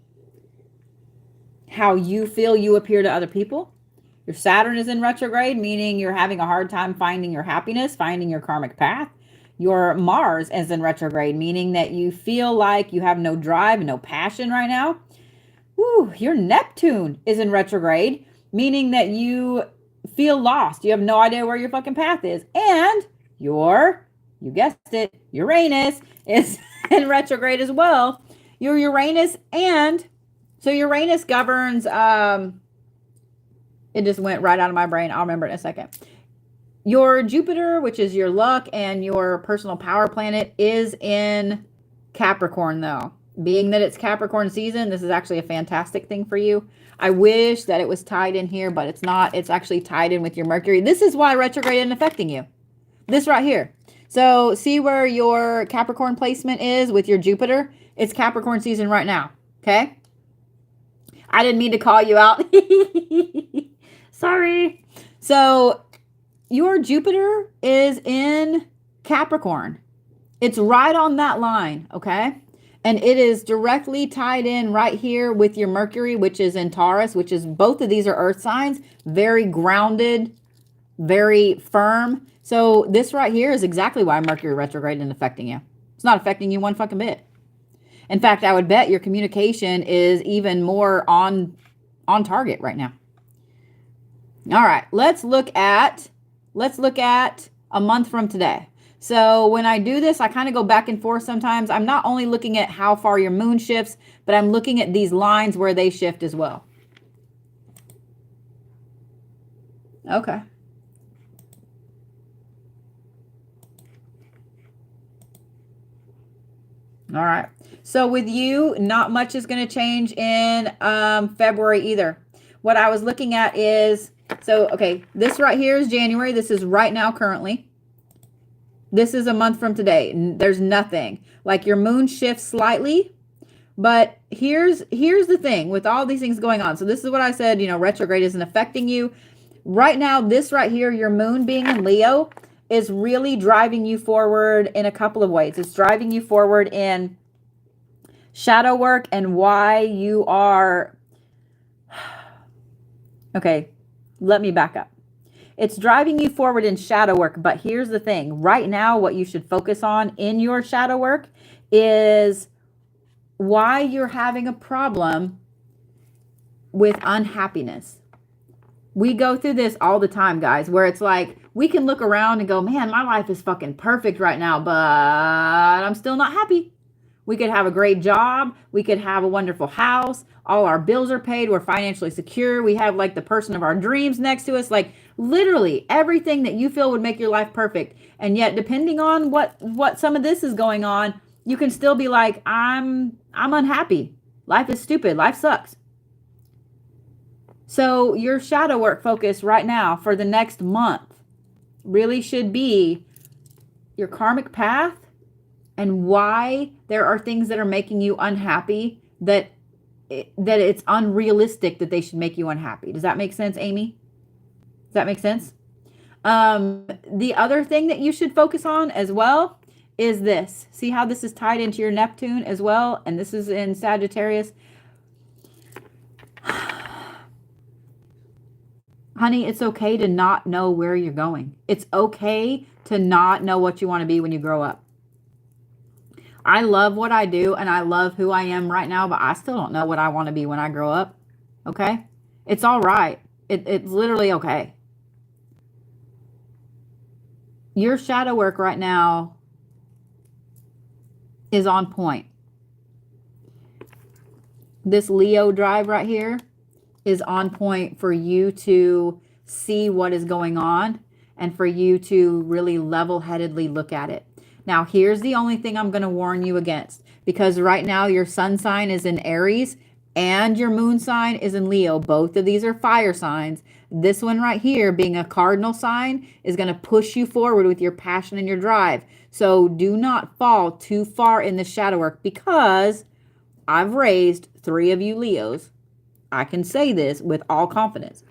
you feel you appear to other people. Your Saturn is in retrograde, meaning you're having a hard time finding your happiness, finding your karmic path. Your Mars is in retrograde, meaning that you feel like you have no drive, no passion right now. Woo, your Neptune is in retrograde, meaning that you feel lost. You have no idea where your fucking path is. And you guessed it, Uranus is in retrograde as well. Your Uranus so Uranus governs, it just went right out of my brain. I'll remember it in a second. Your Jupiter, which is your luck and your personal power planet, is in Capricorn though. Being that it's Capricorn season, this is actually a fantastic thing for you. I wish that it was tied in here, but it's not. It's actually tied in with your Mercury. This is why retrograde isn't affecting you. This right here. So see where your Capricorn placement is with your Jupiter? It's Capricorn season right now. Okay? I didn't mean to call you out. Sorry. So your Jupiter is in Capricorn. It's right on that line. Okay? And it is directly tied in right here with your Mercury, which is in Taurus, which is both of these are earth signs, very grounded, very firm. So this right here is exactly why Mercury retrograde isn't affecting you. It's not affecting you one fucking bit. In fact, I would bet your communication is even more on target right now. All right, let's look at a month from today. So when I do this, I kind of go back and forth sometimes. I'm not only looking at how far your moon shifts, but I'm looking at these lines where they shift as well. Okay. All right. So with you, not much is going to change in February either. What I was looking at is, so, okay, this right here is January. This is right now currently. This is a month from today. There's nothing. Like your moon shifts slightly, but here's the thing with all these things going on. So this is what I said, retrograde isn't affecting you. Right now, this right here, your moon being in Leo, is really driving you forward in a couple of ways. It's driving you forward in shadow work and why you are... Okay, let me back up. It's driving you forward in shadow work, but here's the thing. Right now, what you should focus on in your shadow work is why you're having a problem with unhappiness. We go through this all the time, guys, where it's like, we can look around and go, man, my life is fucking perfect right now, but I'm still not happy. We could have a great job. We could have a wonderful house. All our bills are paid. We're financially secure. We have like the person of our dreams next to us. Like literally everything that you feel would make your life perfect. And yet, depending on what some of this is going on, you can still be like, I'm unhappy. Life is stupid. Life sucks. So your shadow work focus right now for the next month really should be your karmic path and why there are things that are making you unhappy, that it's unrealistic that they should make you unhappy. Does that make sense, Amy? Does that make sense? The other thing that you should focus on as well is this. See how this is tied into your Neptune as well? And this is in Sagittarius. Honey, it's okay to not know where you're going. It's okay to not know what you want to be when you grow up. I love what I do and I love who I am right now, but I still don't know what I want to be when I grow up. Okay? It's all right. It's literally okay. Your shadow work right now is on point. This Leo drive right here is on point for you to see what is going on and for you to really level-headedly look at it. Now, here's the only thing I'm going to warn you against, because right now your sun sign is in Aries and your moon sign is in Leo. Both of these are fire signs. This one right here, being a cardinal sign, is going to push you forward with your passion and your drive. So do not fall too far in the shadow work, because I've raised 3 of you Leos. I can say this with all confidence.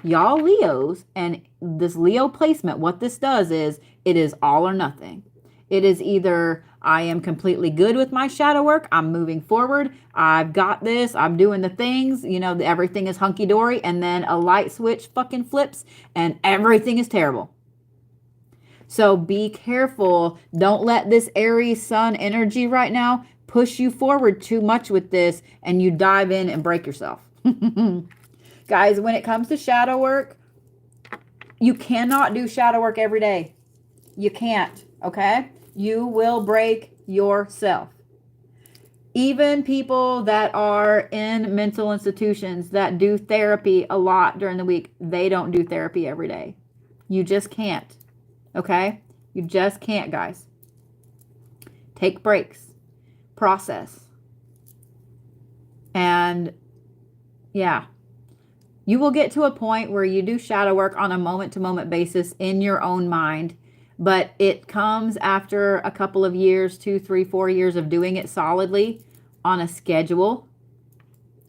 Y'all Leos, and this Leo placement, what this does is it is all or nothing. It is either I am completely good with my shadow work, I'm moving forward, I've got this, I'm doing the things, you know, everything is hunky-dory, and then a light switch fucking flips and everything is terrible. So be careful. Don't let this Aries sun energy right now push you forward too much with this and you dive in and break yourself. Guys, when it comes to shadow work, you cannot do shadow work every day. You can't, okay? You will break yourself. Even people that are in mental institutions that do therapy a lot during the week, they don't do therapy every day. You just can't, okay? You just can't, guys. Take breaks. Process. And yeah, you will get to a point where you do shadow work on a moment-to-moment basis in your own mind, but it comes after a couple of years, 2, 3, 4 years of doing it solidly on a schedule.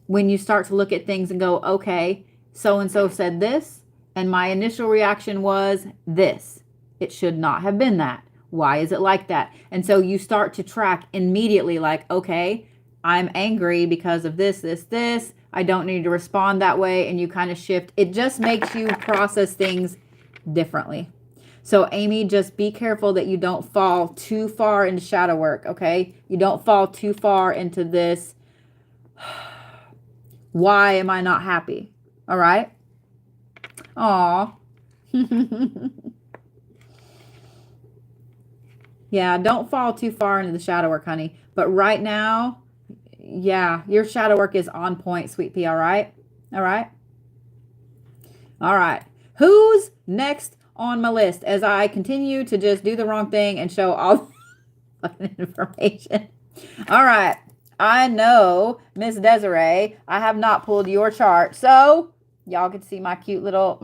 When you start to look at things and go, okay, so-and-so said this, and my initial reaction was this. It should not have been that. Why is it like that? And so you start to track immediately like, okay, I'm angry because of this, this, this. I don't need to respond that way. And you kind of shift. It just makes you process things differently. So Amy, just be careful that you don't fall too far into shadow work, okay? You don't fall too far into this. Why am I not happy? All right? Aw. Yeah, don't fall too far into the shadow work, honey. But right now, yeah, your shadow work is on point, sweet pea, all right? All right? All right. Who's next on my list as I continue to just do the wrong thing and show all the information? All right. I know, Miss Desiree, I have not pulled your chart, so y'all can see my cute little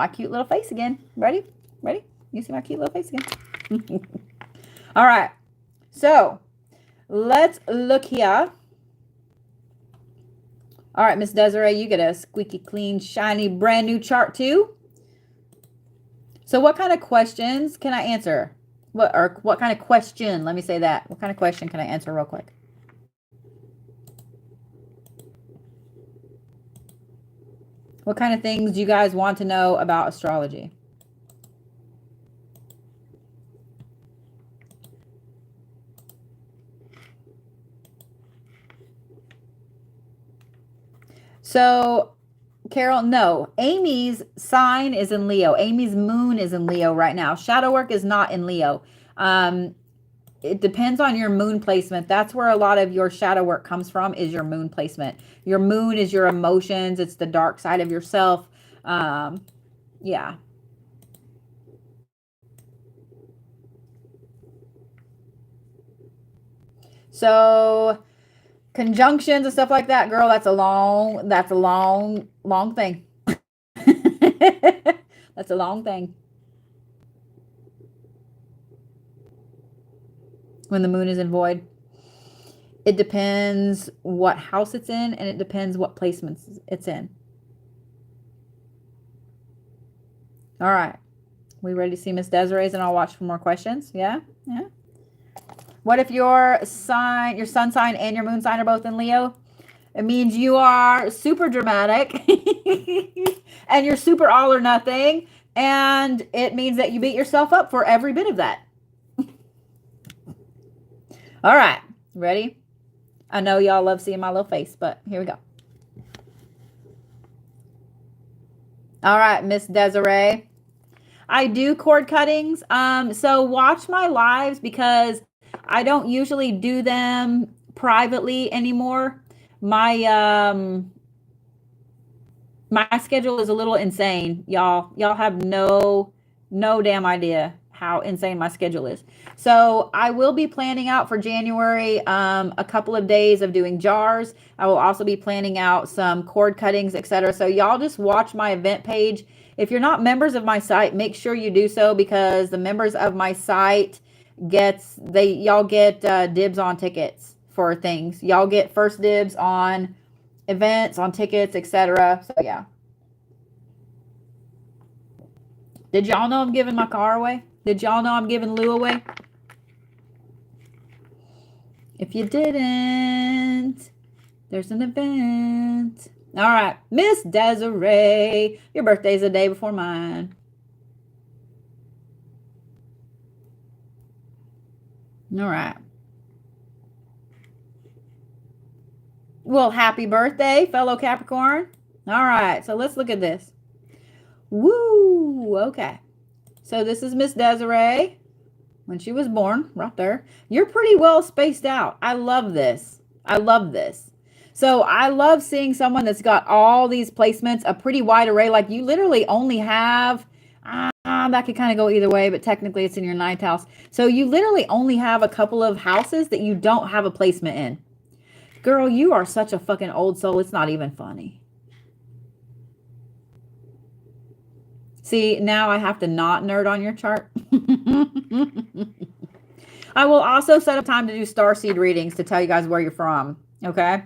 face again. Ready? Ready? You see my cute little face again? All right. So let's look here. All right, Miss Desiree, you get a squeaky clean, shiny, brand new chart too. So what kind of questions can I answer? What kind of question? Let me say that. What kind of question can I answer real quick? What kind of things do you guys want to know about astrology? So, Carol, no. Amy's sign is in Leo. Amy's moon is in Leo right now. Shadow work is not in Leo. It depends on your moon placement. That's where a lot of your shadow work comes from, is your moon placement. Your moon is your emotions. It's the dark side of yourself. Yeah. So conjunctions and stuff like that, girl, that's a long thing. That's a long thing. When the moon is in void, it depends what house it's in, and it depends what placements it's in. All right. We ready to see Miss Desiree's, and I'll watch for more questions? Yeah? Yeah? What if your sun sign and your moon sign are both in Leo? It means you are super dramatic and you're super all or nothing. And it means that you beat yourself up for every bit of that. All right. Ready? I know y'all love seeing my little face, but here we go. All right, Miss Desiree. I do cord cuttings. So watch my lives because I don't usually do them privately anymore. My my schedule is a little insane, y'all. Y'all have no damn idea how insane my schedule is. So I will be planning out for January a couple of days of doing jars. I will also be planning out some cord cuttings, etc. So y'all just watch my event page. If you're not members of my site, make sure you do so because the members of my site y'all get dibs on tickets for things. Y'all get first dibs on events, on tickets, etc. So yeah. Did y'all know I'm giving my car away? Did y'all know I'm giving Lou away? If you didn't, there's an event. All right, Miss Desiree, your birthday's the day before mine. All right. Well, happy birthday, fellow Capricorn. All right, so let's look at this. Woo, okay. So this is Miss Desiree when she was born, right there. You're pretty well spaced out. I love this. I love this. So I love seeing someone that's got all these placements, a pretty wide array. Like you literally only have, that could kind of go either way, but technically it's in your ninth house. So you literally only have a couple of houses that you don't have a placement in. Girl, you are such a fucking old soul. It's not even funny. See, now I have to not nerd on your chart. I will also set up time to do starseed readings to tell you guys where you're from. Okay?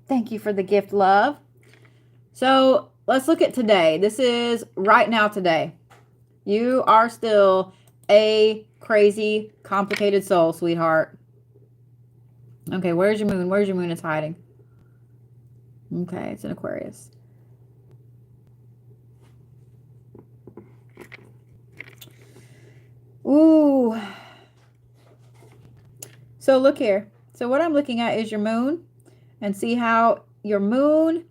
Thank you for the gift, love. So let's look at today. This is right now today. You are still a crazy, complicated soul, sweetheart. Okay, where's your moon? Where's your moon? It's hiding. Okay, it's in Aquarius. Ooh. So look here. So what I'm looking at is your moon, and see how your moon,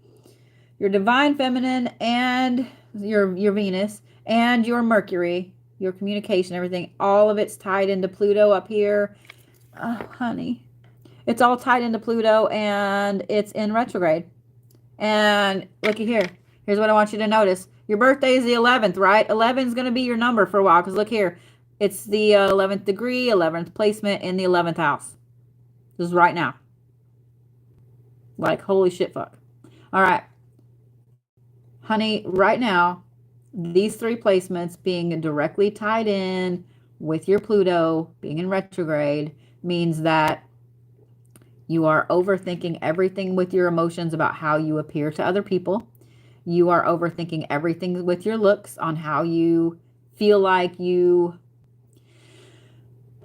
your divine feminine, and your Venus, and your Mercury, your communication, everything, all of it's tied into Pluto up here. Oh, honey. It's all tied into Pluto, and it's in retrograde. And looky here. Here's what I want you to notice. Your birthday is the 11th, right? 11 is going to be your number for a while, because look here. It's the 11th degree, 11th placement in the 11th house. This is right now. Like, holy shit fuck. All right. Honey, right now, these three placements being directly tied in with your Pluto being in retrograde means that you are overthinking everything with your emotions about how you appear to other people. You are overthinking everything with your looks on how you feel like you,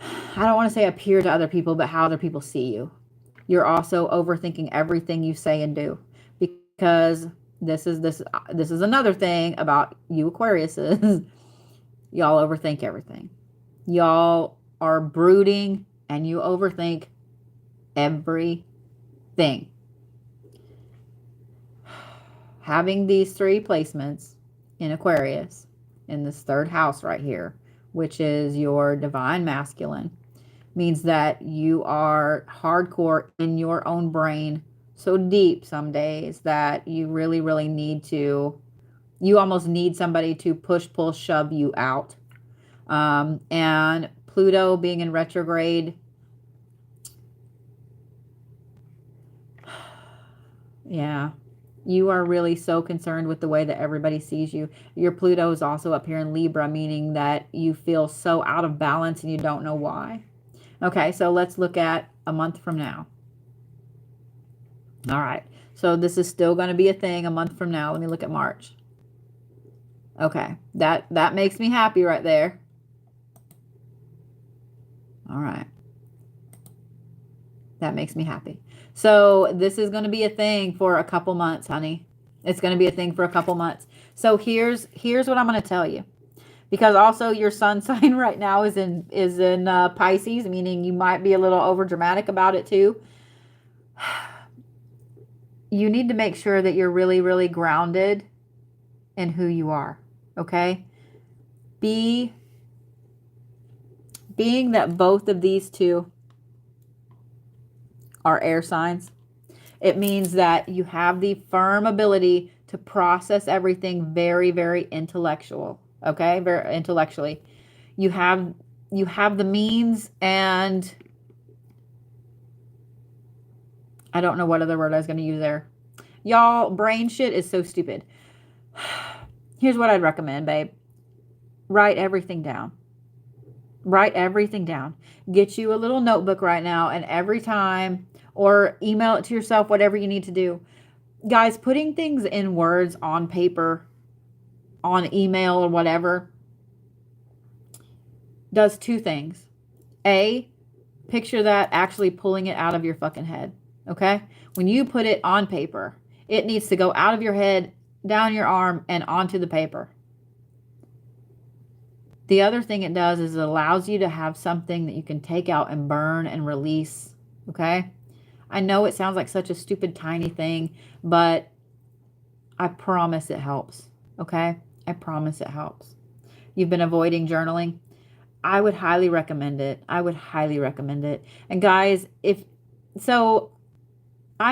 I don't want to say appear to other people, but how other people see you. You're also overthinking everything you say and do, because this is another thing about you Aquariuses. Y'all overthink everything. Y'all are brooding and you overthink everything. Having these three placements in Aquarius in this third house right here, which is your divine masculine, means that you are hardcore in your own brain, so deep some days that you really, really need to, you almost need somebody to push, pull, shove you out. And Pluto being in retrograde, yeah, you are really so concerned with the way that everybody sees you. Your Pluto is also up here in Libra, meaning that you feel so out of balance and you don't know why. Okay, so let's look at a month from now. All right, so this is still going to be a thing a month from now. Let me look at March. Okay, that makes me happy right there. All right. That makes me happy. So this is going to be a thing for a couple months, honey. It's going to be a thing for a couple months. So here's what I'm going to tell you. Because also your sun sign right now is in Pisces, meaning you might be a little over dramatic about it too. You need to make sure that you're really, really grounded in who you are. Okay? Being that both of these two are air signs, it means that you have the firm ability to process everything very, very intellectual. Okay? Very intellectually. You have the means, and I don't know what other word I was going to use there. Y'all, brain shit is so stupid. Here's what I'd recommend, babe. Write everything down. Write everything down. Get you a little notebook right now, and every time, or email it to yourself, whatever you need to do. Guys, putting things in words on paper, on email or whatever, does two things. A, picture that actually pulling it out of your fucking head. Okay? When you put it on paper, it needs to go out of your head, down your arm, and onto the paper. The other thing it does is it allows you to have something that you can take out and burn and release. Okay? I know it sounds like such a stupid, tiny thing, but I promise it helps. Okay? I promise it helps. You've been avoiding journaling. I would highly recommend it. I would highly recommend it. And guys, I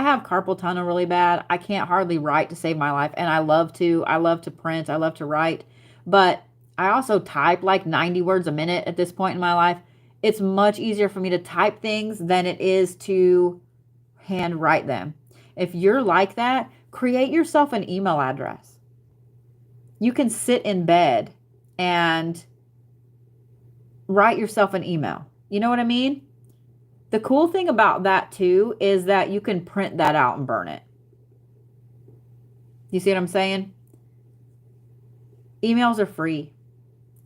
have carpal tunnel really bad. I can't hardly write to save my life. And I love to print. I love to write. But I also type like 90 words a minute at this point in my life. It's much easier for me to type things than it is to hand write them. If you're like that, create yourself an email address. You can sit in bed and write yourself an email. You know what I mean? The cool thing about that too is that you can print that out and burn it. You see what I'm saying? Emails are free.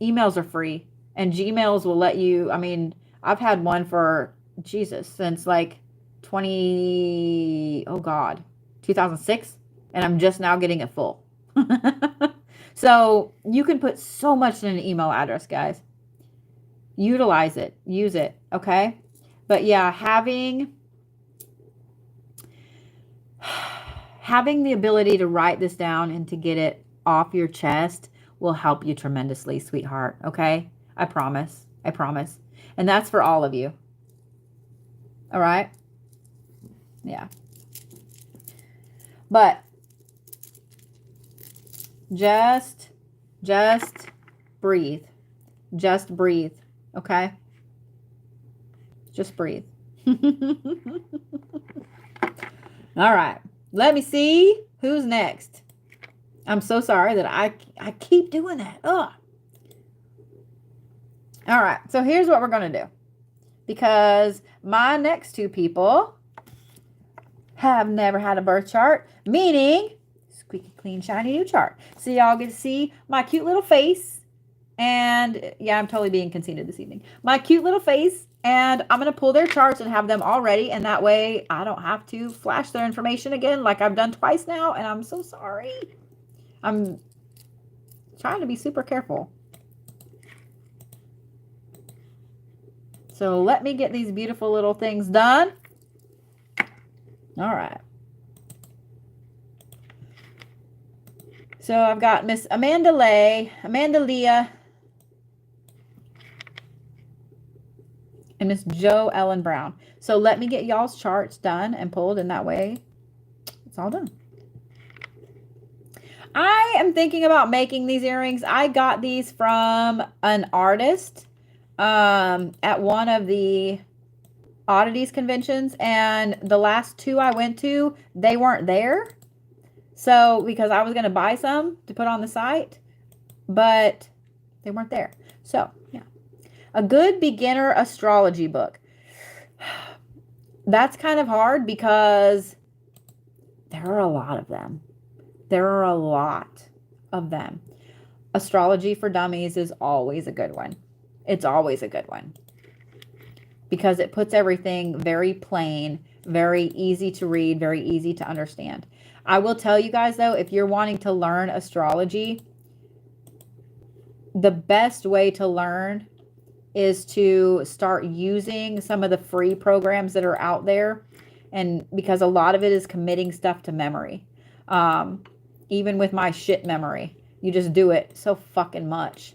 Emails are free. And Gmails will let you, I mean, I've had one for, Jesus, since like 2006. And I'm just now getting it full. So you can put so much in an email address, guys. Utilize it. Use it. Okay? But yeah, having the ability to write this down and to get it off your chest will help you tremendously, sweetheart. Okay? I promise. I promise. And that's for all of you. All right? Yeah. But just breathe. Just breathe. Okay? Just breathe. All right. Let me see who's next. I'm so sorry that I keep doing that. Ugh. All right. So here's what we're going to do. Because my next two people have never had a birth chart, meaning squeaky clean, shiny new chart. So y'all get to see my cute little face. And yeah, I'm totally being conceited this evening. My cute little face. And I'm going to pull their charts and have them all ready. And that way I don't have to flash their information again like I've done twice now. And I'm so sorry. I'm trying to be super careful. So let me get these beautiful little things done. All right. So I've got Miss Amanda Leah, and Miss Jo Ellen Brown. So let me get y'all's charts done and pulled, and that way it's all done. I am thinking about making these earrings. I got these from an artist at one of the oddities conventions, and the last two I went to, they weren't there. So because I was going to buy some to put on the site, but they weren't there. So yeah, a good beginner astrology book. That's kind of hard because there are a lot of them. There are a lot of them. Astrology for Dummies is always a good one. It's always a good one. because it puts everything very plain, very easy to read, very easy to understand. I will tell you guys though, if you're wanting to learn astrology, the best way to learn is to start using some of the free programs that are out there. And because a lot of it is committing stuff to memory. Even with my shit memory, you just do it so fucking much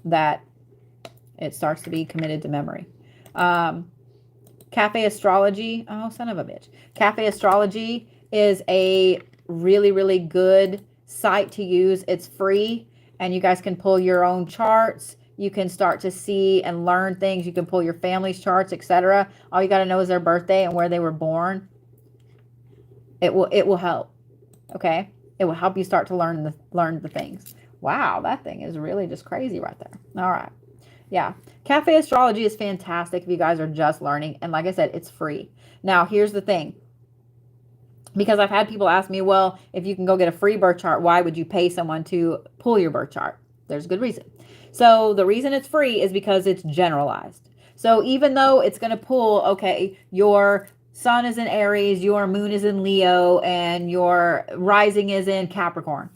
that it starts to be committed to memory. Cafe Astrology, oh, son of a bitch. Cafe Astrology is a really, really good site to use. It's free, and you guys can pull your own charts. You can start to see and learn things. You can pull your family's charts, etc. All you got to know is their birthday and where they were born. It will help. Okay? It will help you start to learn the things. Wow, that thing is really just crazy right there. All right. Yeah. Cafe Astrology is fantastic if you guys are just learning. And like I said, it's free. Now, here's the thing. Because I've had people ask me, well, if you can go get a free birth chart, why would you pay someone to pull your birth chart? There's a good reason. So the reason it's free is because it's generalized. So even though it's going to pull, okay, your sun is in Aries, your moon is in Leo, and your rising is in Capricorn,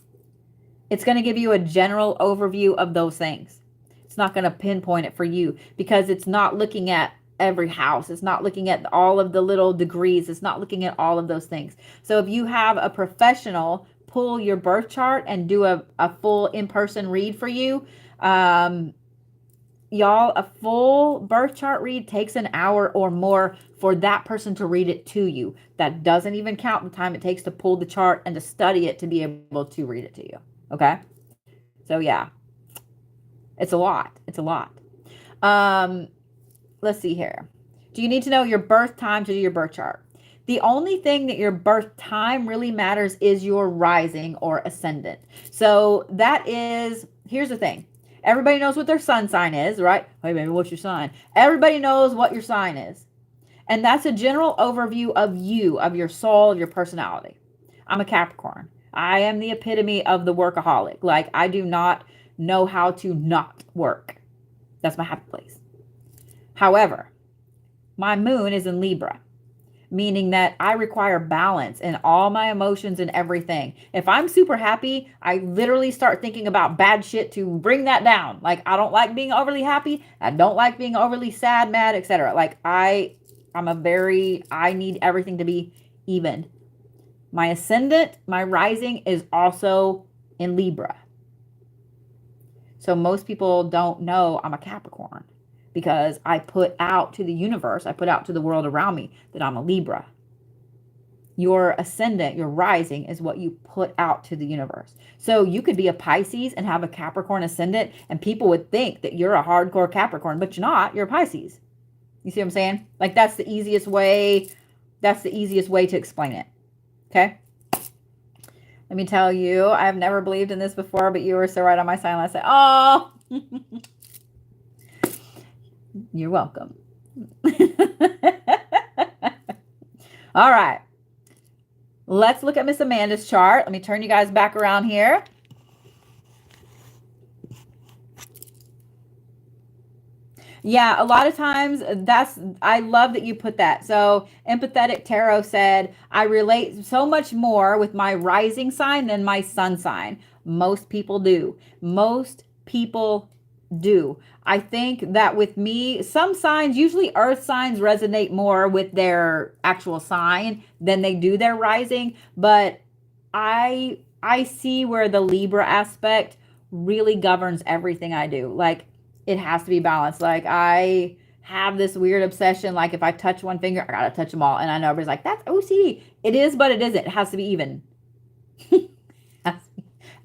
it's going to give you a general overview of those things. It's not going to pinpoint it for you because it's not looking at every house. It's not looking at all of the little degrees. It's not looking at all of those things. So if you have a professional pull your birth chart and do a full in-person read for you, y'all, a full birth chart read takes an hour or more for that person to read it to you. That doesn't even count the time it takes to pull the chart and to study it to be able to read it to you. Okay? So yeah, it's a lot. It's a lot. Let's see here. Do you need to know your birth time to do your birth chart? The only thing that your birth time really matters is your rising or ascendant. So that is, here's the thing. Everybody knows what their sun sign is, right? Hey, baby, what's your sign? Everybody knows what your sign is. And that's a general overview of you, of your soul, of your personality. I'm a Capricorn. I am the epitome of the workaholic. Like, I do not know how to not work. That's my happy place. However, my moon is in Libra, meaning that I require balance in all my emotions and everything. If I'm super happy, I literally start thinking about bad shit to bring that down. Like, I don't like being overly happy. I don't like being overly sad, mad, etc. Like, I need everything to be even. My ascendant, my rising is also in Libra. So most people don't know I'm a Capricorn because I put out to the universe, I put out to the world around me that I'm a Libra. Your ascendant, your rising is what you put out to the universe. So you could be a Pisces and have a Capricorn ascendant and people would think that you're a hardcore Capricorn, but you're not, you're a Pisces. You see what I'm saying? Like, that's the easiest way to explain it. Okay? Let me tell you, I've never believed in this before, but you were so right on my sign. I said, oh, you're welcome. All right. Let's look at Miss Amanda's chart. Let me turn you guys back around here. Yeah, a lot of times I love that you put that. So Empathetic Tarot said, I relate so much more with my rising sign than my sun sign. Most people do. Most people do. I think that with me, some signs, usually earth signs resonate more with their actual sign than they do their rising. But I see where the Libra aspect really governs everything I do. Like, it has to be balanced. Like, I have this weird obsession. Like, if I touch one finger, I gotta touch them all. And I know everybody's like, that's OCD. It is, but it isn't. It has to be even.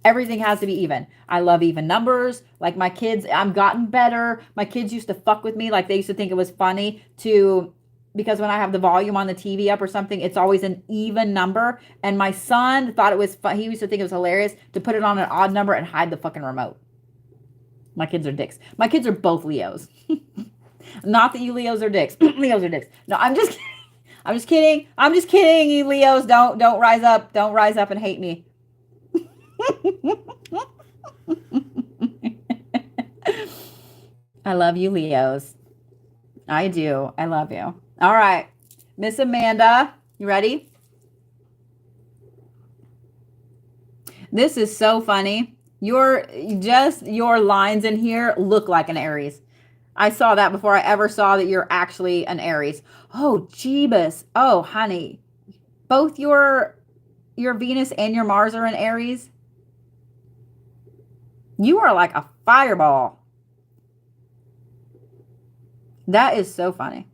Everything has to be even. I love even numbers. Like, my kids, I've gotten better. My kids used to fuck with me. Like, they used to think it was funny because when I have the volume on the TV up or something, it's always an even number. And my son thought it was fun. He used to think it was hilarious to put it on an odd number and hide the fucking remote. My kids are dicks. My kids are both Leos. Not that you Leos are dicks. Leos are dicks. No, I'm just kidding. I'm just kidding. I'm just kidding. You Leos, don't rise up. Don't rise up and hate me. I love you, Leos. I do. I love you. All right. Miss Amanda, you ready? This is so funny. Your lines in here look like an Aries. I saw that before I ever saw that you're actually an Aries. Oh, Jeebus. Oh, honey. Both your Venus and your Mars are in Aries. You are like a fireball. That is so funny.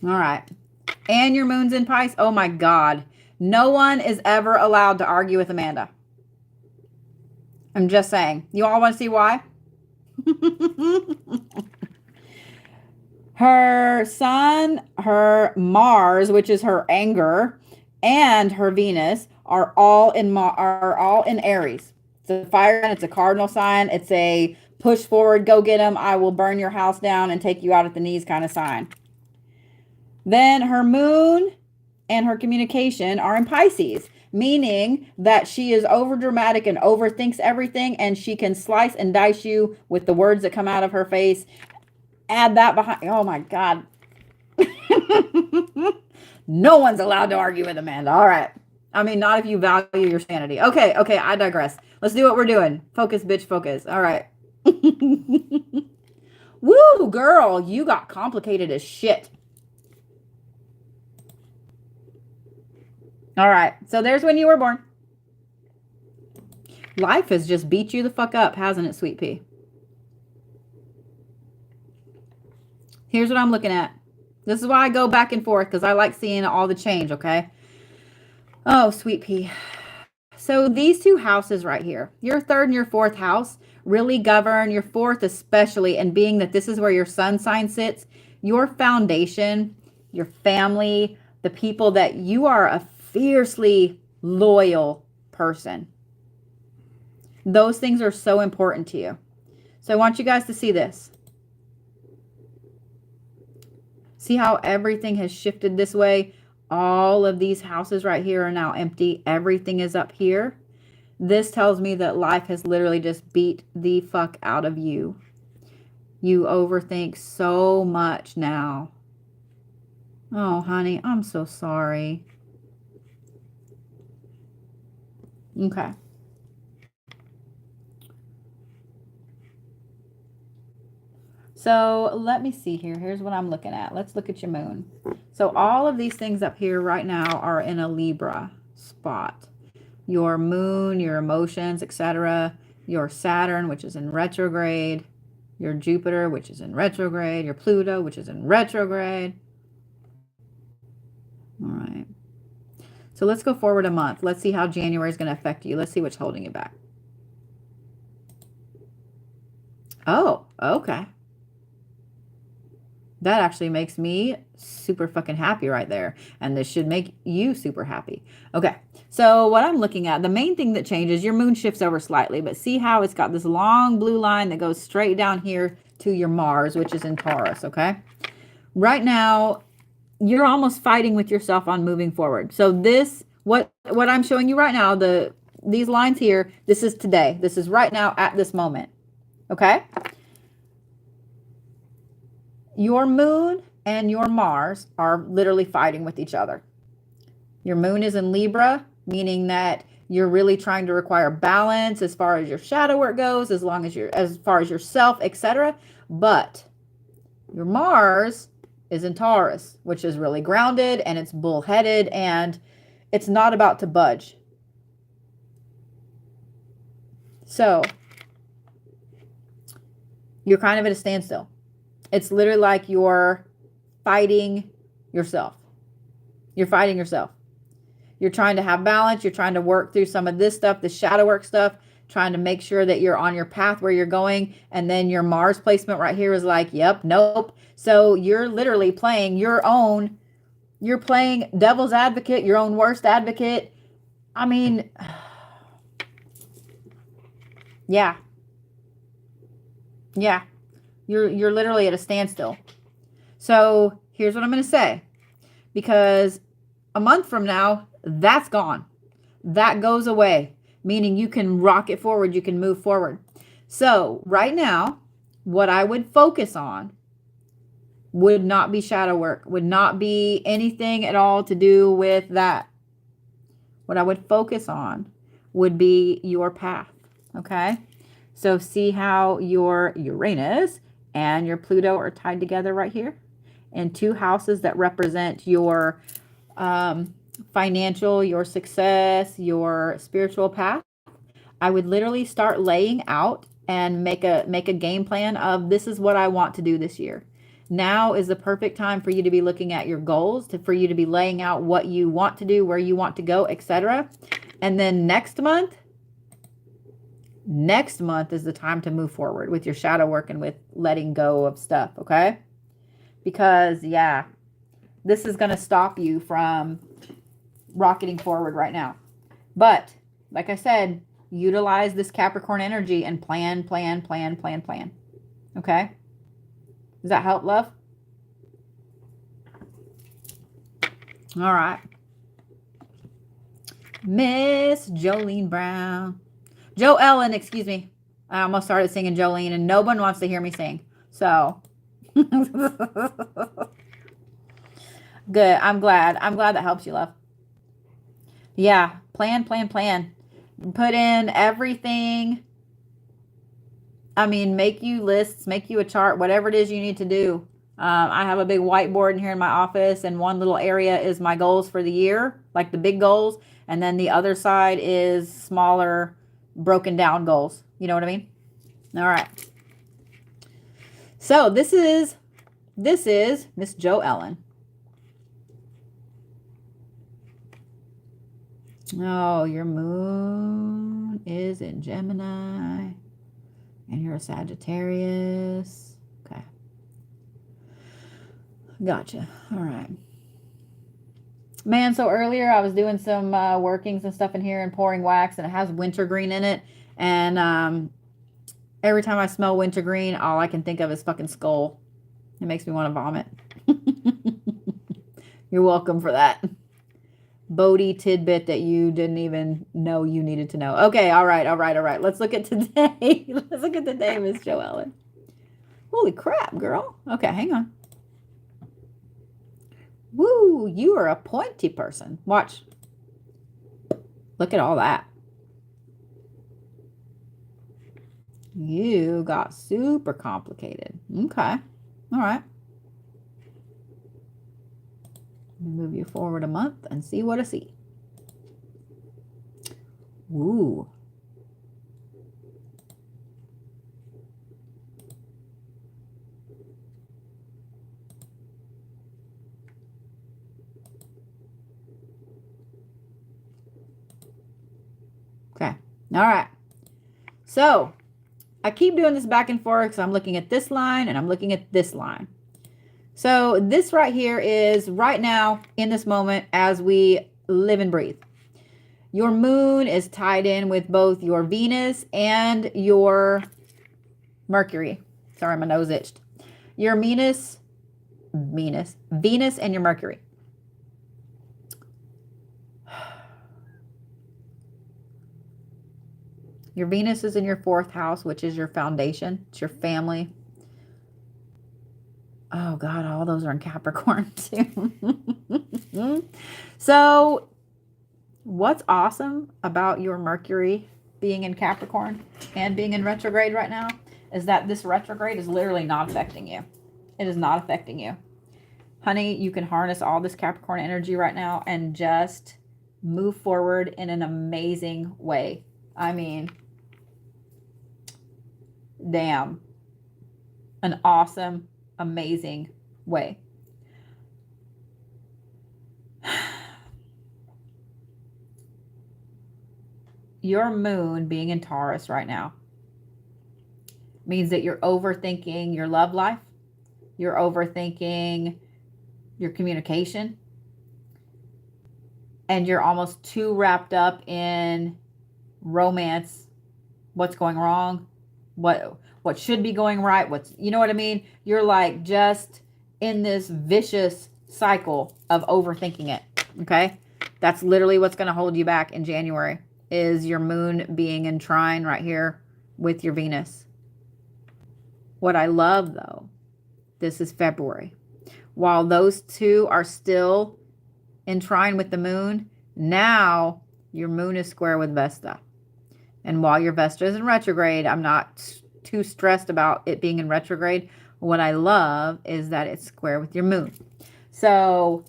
All right. And your moon's in Pisces. Oh my God. No one is ever allowed to argue with Amanda. I'm just saying. You all want to see why? Her sun, her Mars, which is her anger, and her Venus are all in Aries. It's a fire sign, it's a cardinal sign, it's a push forward, go get them, I will burn your house down and take you out at the knees kind of sign. Then her moon and her communication are in Pisces, meaning that she is over dramatic and overthinks everything, and she can slice and dice you with the words that come out of her face. Add that behind. Oh my God. No one's allowed to argue with Amanda. All right. I mean, not if you value your sanity. Okay, I digress. Let's do what we're doing. Focus, bitch, focus. All right. Woo, girl, you got complicated as shit. All right. So there's when you were born. Life has just beat you the fuck up, hasn't it, sweet pea? Here's what I'm looking at. This is why I go back and forth, because I like seeing all the change, okay? Oh, sweet pea. So these two houses right here, your third and your fourth house, really govern your fourth especially, and being that this is where your sun sign sits, your foundation, your family, the people that you are a fiercely loyal person. Those things are so important to you. So I want you guys to see this. See how everything has shifted this way? All of these houses right here are now empty. Everything is up here. This tells me that life has literally just beat the fuck out of you. You overthink so much now. Oh, honey, I'm so sorry. Okay. So let me see here. Here's what I'm looking at. Let's look at your moon. So all of these things up here right now are in a Libra spot. Your moon, your emotions, etc. Your Saturn, which is in retrograde. Your Jupiter, which is in retrograde. Your Pluto, which is in retrograde. All right. So let's go forward a month. Let's see how January is going to affect you. Let's see what's holding you back. Oh, okay. That actually makes me super fucking happy right there. And this should make you super happy. Okay. So what I'm looking at, the main thing that changes, your moon shifts over slightly, but see how it's got this long blue line that goes straight down here to your Mars, which is in Taurus. Okay. Right now, you're almost fighting with yourself on moving forward. So this, what I'm showing you right now, these lines here, this is today. This is right now at this moment. Okay. Your moon and your Mars are literally fighting with each other. Your moon is in Libra, meaning that you're really trying to require balance as far as your shadow work goes, as far as yourself, etc. But your Mars is in Taurus, which is really grounded and it's bullheaded and it's not about to budge. So you're kind of at a standstill. It's literally like you're fighting yourself. You're fighting yourself. You're trying to have balance. You're trying to work through some of this stuff, the shadow work stuff, trying to make sure that you're on your path where you're going. And then your Mars placement right here is like, yep, nope. So you're literally playing you're playing devil's advocate, your own worst advocate. I mean, yeah. Yeah. You're literally at a standstill. So here's what I'm going to say. Because a month from now, that's gone. That goes away. Meaning you can rocket forward. You can move forward. So right now, what I would focus on Would not be shadow work, would not be anything at all to do with that. What I would focus on would be your path, okay? So see how your Uranus and your Pluto are tied together right here? And two houses that represent your financial, your success, your spiritual path. I would literally start laying out and make a game plan of this is what I want to do this year. Now is the perfect time for you to be looking at your goals, for you to be laying out what you want to do, where you want to go, etc. And then next month is the time to move forward with your shadow work and with letting go of stuff, okay? Because, yeah, this is going to stop you from rocketing forward right now. But, like I said, utilize this Capricorn energy and plan. Okay? Does that help, love? All right. Miss Jolene Brown. Joe Ellen, excuse me. I almost started singing Jolene, and no one wants to hear me sing. So, good. I'm glad. I'm glad that helps you, love. Yeah. Plan. Put in everything. I mean, make you lists, make you a chart, whatever it is you need to do. I have a big whiteboard in here in my office, and one little area is my goals for the year, like the big goals. And then the other side is smaller, broken down goals. You know what I mean? All right. So this is Miss Jo Ellen. Oh, your moon is in Gemini. And you're a Sagittarius. Okay. Gotcha. All right. Man, so earlier I was doing some workings and stuff in here and pouring wax, and it has wintergreen in it. And every time I smell wintergreen, all I can think of is fucking skull. It makes me want to vomit. You're welcome for that. Bodhi tidbit that you didn't even know you needed to know. Okay, all right. Let's look at today. Let's look at today, Miss Jo Ellen. Holy crap, girl. Okay, hang on. Woo, you are a pointy person. Watch. Look at all that. You got super complicated. Okay, all right. Move you forward a month and see what I see. Ooh. Okay. All right. So I keep doing this back and forth because I'm looking at this line and I'm looking at this line. So this right here is right now in this moment as we live and breathe. Your moon is tied in with both your Venus and your Mercury. Sorry, my nose itched. Your Venus and your Mercury. Your Venus is in your 4th house, which is your foundation. It's your family. Oh, God, all those are in Capricorn, too. So, what's awesome about your Mercury being in Capricorn and being in retrograde right now is that this retrograde is literally not affecting you. It is not affecting you. Honey, you can harness all this Capricorn energy right now and just move forward in an amazing way. I mean, damn. An awesome, amazing way. Your moon being in Taurus right now means that you're overthinking your love life. You're overthinking your communication. And you're almost too wrapped up in romance. What's going wrong? What should be going right? You know what I mean? You're like just in this vicious cycle of overthinking it. Okay? That's literally what's going to hold you back in January, is your moon being in trine right here with your Venus. What I love, though, this is February. while those two are still in trine with the moon, now your moon is square with Vesta. And while your Vesta is in retrograde, I'm not too stressed about it being in retrograde. What I love is that it's square with your moon. So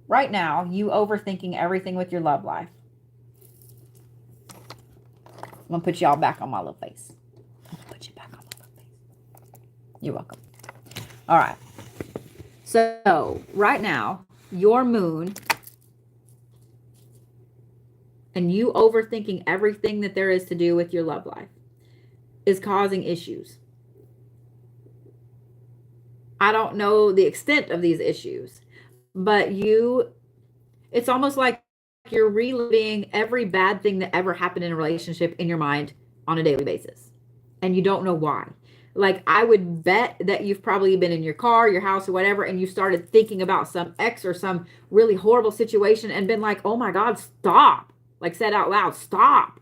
right now, you overthinking everything with your love life. I'm going to put y'all back on my little face. I'm going to put you back on my little face. You're welcome. All right. So right now, your moon and you overthinking everything that there is to do with your love life is causing issues. I don't know the extent of these issues, but it's almost like you're reliving every bad thing that ever happened in a relationship in your mind on a daily basis. And you don't know why. Like, I would bet that you've probably been in your car, your house, or whatever, and you started thinking about some ex or some really horrible situation and been like, oh my God, stop. Like, said out loud, stop.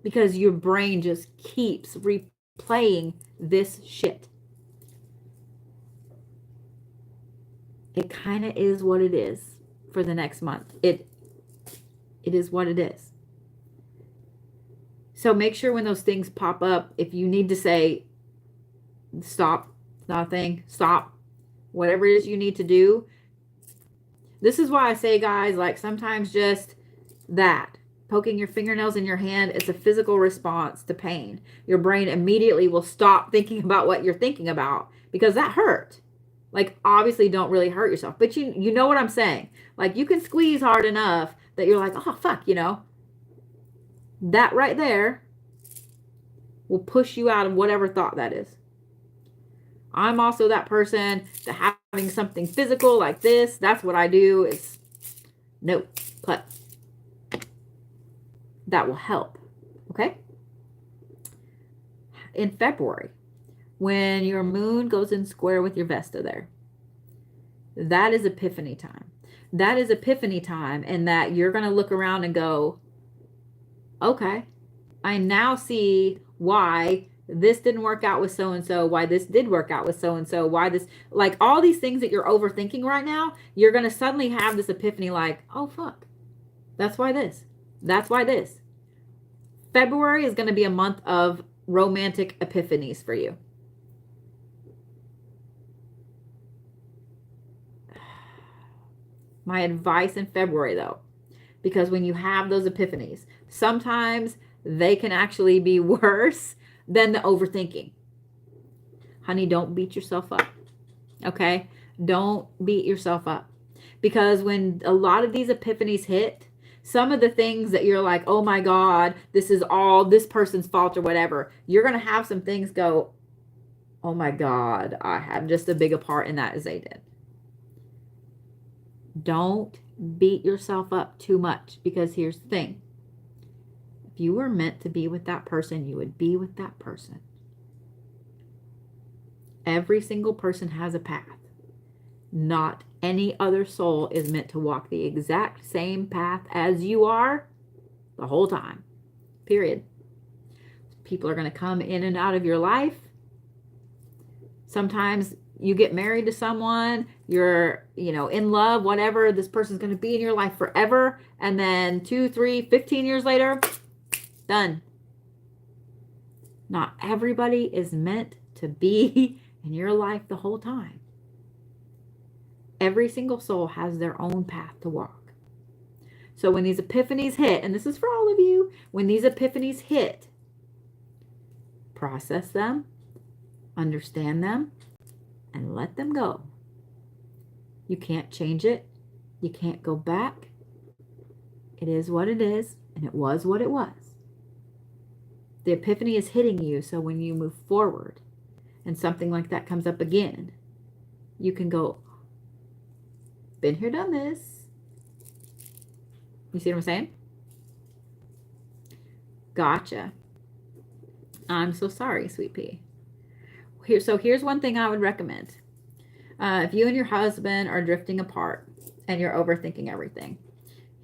Because your brain just keeps replaying this shit. It kind of is what it is for the next month. It is what it is. So make sure when those things pop up, if you need to say, stop, it's not a thing, stop, whatever it is you need to do. This is why I say, guys, like, sometimes just that, poking your fingernails in your hand, it's a physical response to pain. Your brain immediately will stop thinking about what you're thinking about because that hurt. Like, obviously don't really hurt yourself, but you know what I'm saying? Like, you can squeeze hard enough that you're like, oh, fuck, that right there will push you out of whatever thought that is. I'm also that person that having something physical like this, that's what I do is, no, cut. That will help, okay? In February, when your moon goes in square with your Vesta there, that is epiphany time. That is epiphany time in that you're going to look around and go, okay, I now see why this didn't work out with so-and-so, why this did work out with so-and-so, why this, like, all these things that you're overthinking right now, you're going to suddenly have this epiphany like, oh, fuck, that's why this. That's why this. February is going to be a month of romantic epiphanies for you. My advice in February, though, because when you have those epiphanies, sometimes they can actually be worse than the overthinking. Honey, don't beat yourself up. Okay? Don't beat yourself up. Because when a lot of these epiphanies hit, some of the things that you're like, oh my God, this is all this person's fault or whatever, you're going to have some things go, oh my God, I have just as big a part in that as they did. Don't beat yourself up too much, because here's the thing. If you were meant to be with that person, you would be with that person. Every single person has a path. Not any other soul is meant to walk the exact same path as you are the whole time. Period. People are going to come in and out of your life. Sometimes you get married to someone, you're, in love, whatever, this person's going to be in your life forever. And then 2, 3, 15 years later, done. Not everybody is meant to be in your life the whole time. Every single soul has their own path to walk. So when these epiphanies hit, and this is for all of you, when these epiphanies hit, process them, understand them, and let them go. You can't change it. You can't go back. It is what it is, and it was what it was. The epiphany is hitting you, so when you move forward and something like that comes up again, you can go, been here, done this. You see what I'm saying? Gotcha. I'm so sorry, sweet pea. Here's one thing I would recommend. If you and your husband are drifting apart and you're overthinking everything,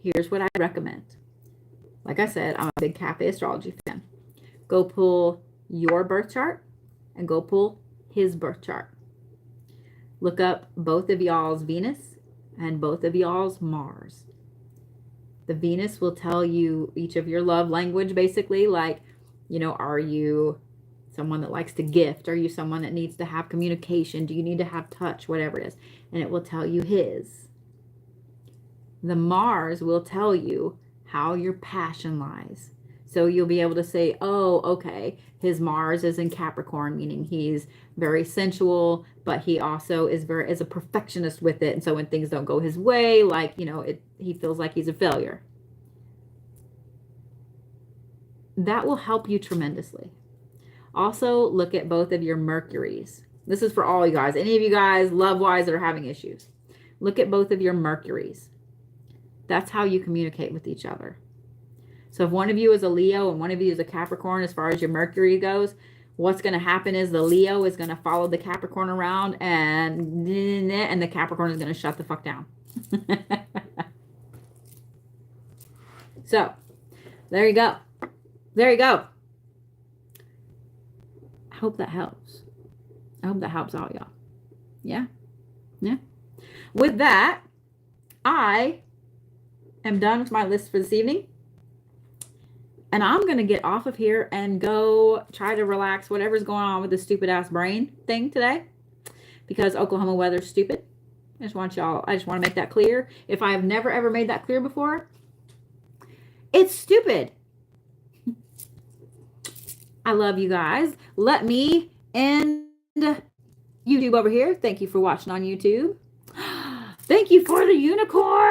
here's what I recommend. Like I said, I'm a big Cafe Astrology fan. Go pull your birth chart and go pull his birth chart. Look up both of y'all's Venus and both of y'all's Mars. The Venus will tell you each of your love language, basically, like, you know, are you someone that likes to gift? Are you someone that needs to have communication? Do you need to have touch? Whatever it is. And it will tell you his. The Mars will tell you how your passion lies. So you'll be able to say, oh, okay, his Mars is in Capricorn, meaning he's very sensual, but he also is a perfectionist with it. And so when things don't go his way, like, you know, he feels like he's a failure. That will help you tremendously. Also, look at both of your Mercuries. This is for all you guys. Any of you guys, love-wise, that are having issues. Look at both of your Mercuries. That's how you communicate with each other. So if one of you is a Leo and one of you is a Capricorn, as far as your Mercury goes, what's going to happen is the Leo is going to follow the Capricorn around, and the Capricorn is going to shut the fuck down. So there you go. There you go. I hope that helps. I hope that helps all y'all. Yeah. Yeah. With that, I am done with my list for this evening. And I'm going to get off of here and go try to relax whatever's going on with this stupid ass brain thing today. Because Oklahoma weather's stupid. I just want to make that clear. If I have never ever made that clear before, it's stupid. I love you guys. Let me end YouTube over here. Thank you for watching on YouTube. Thank you for the unicorn.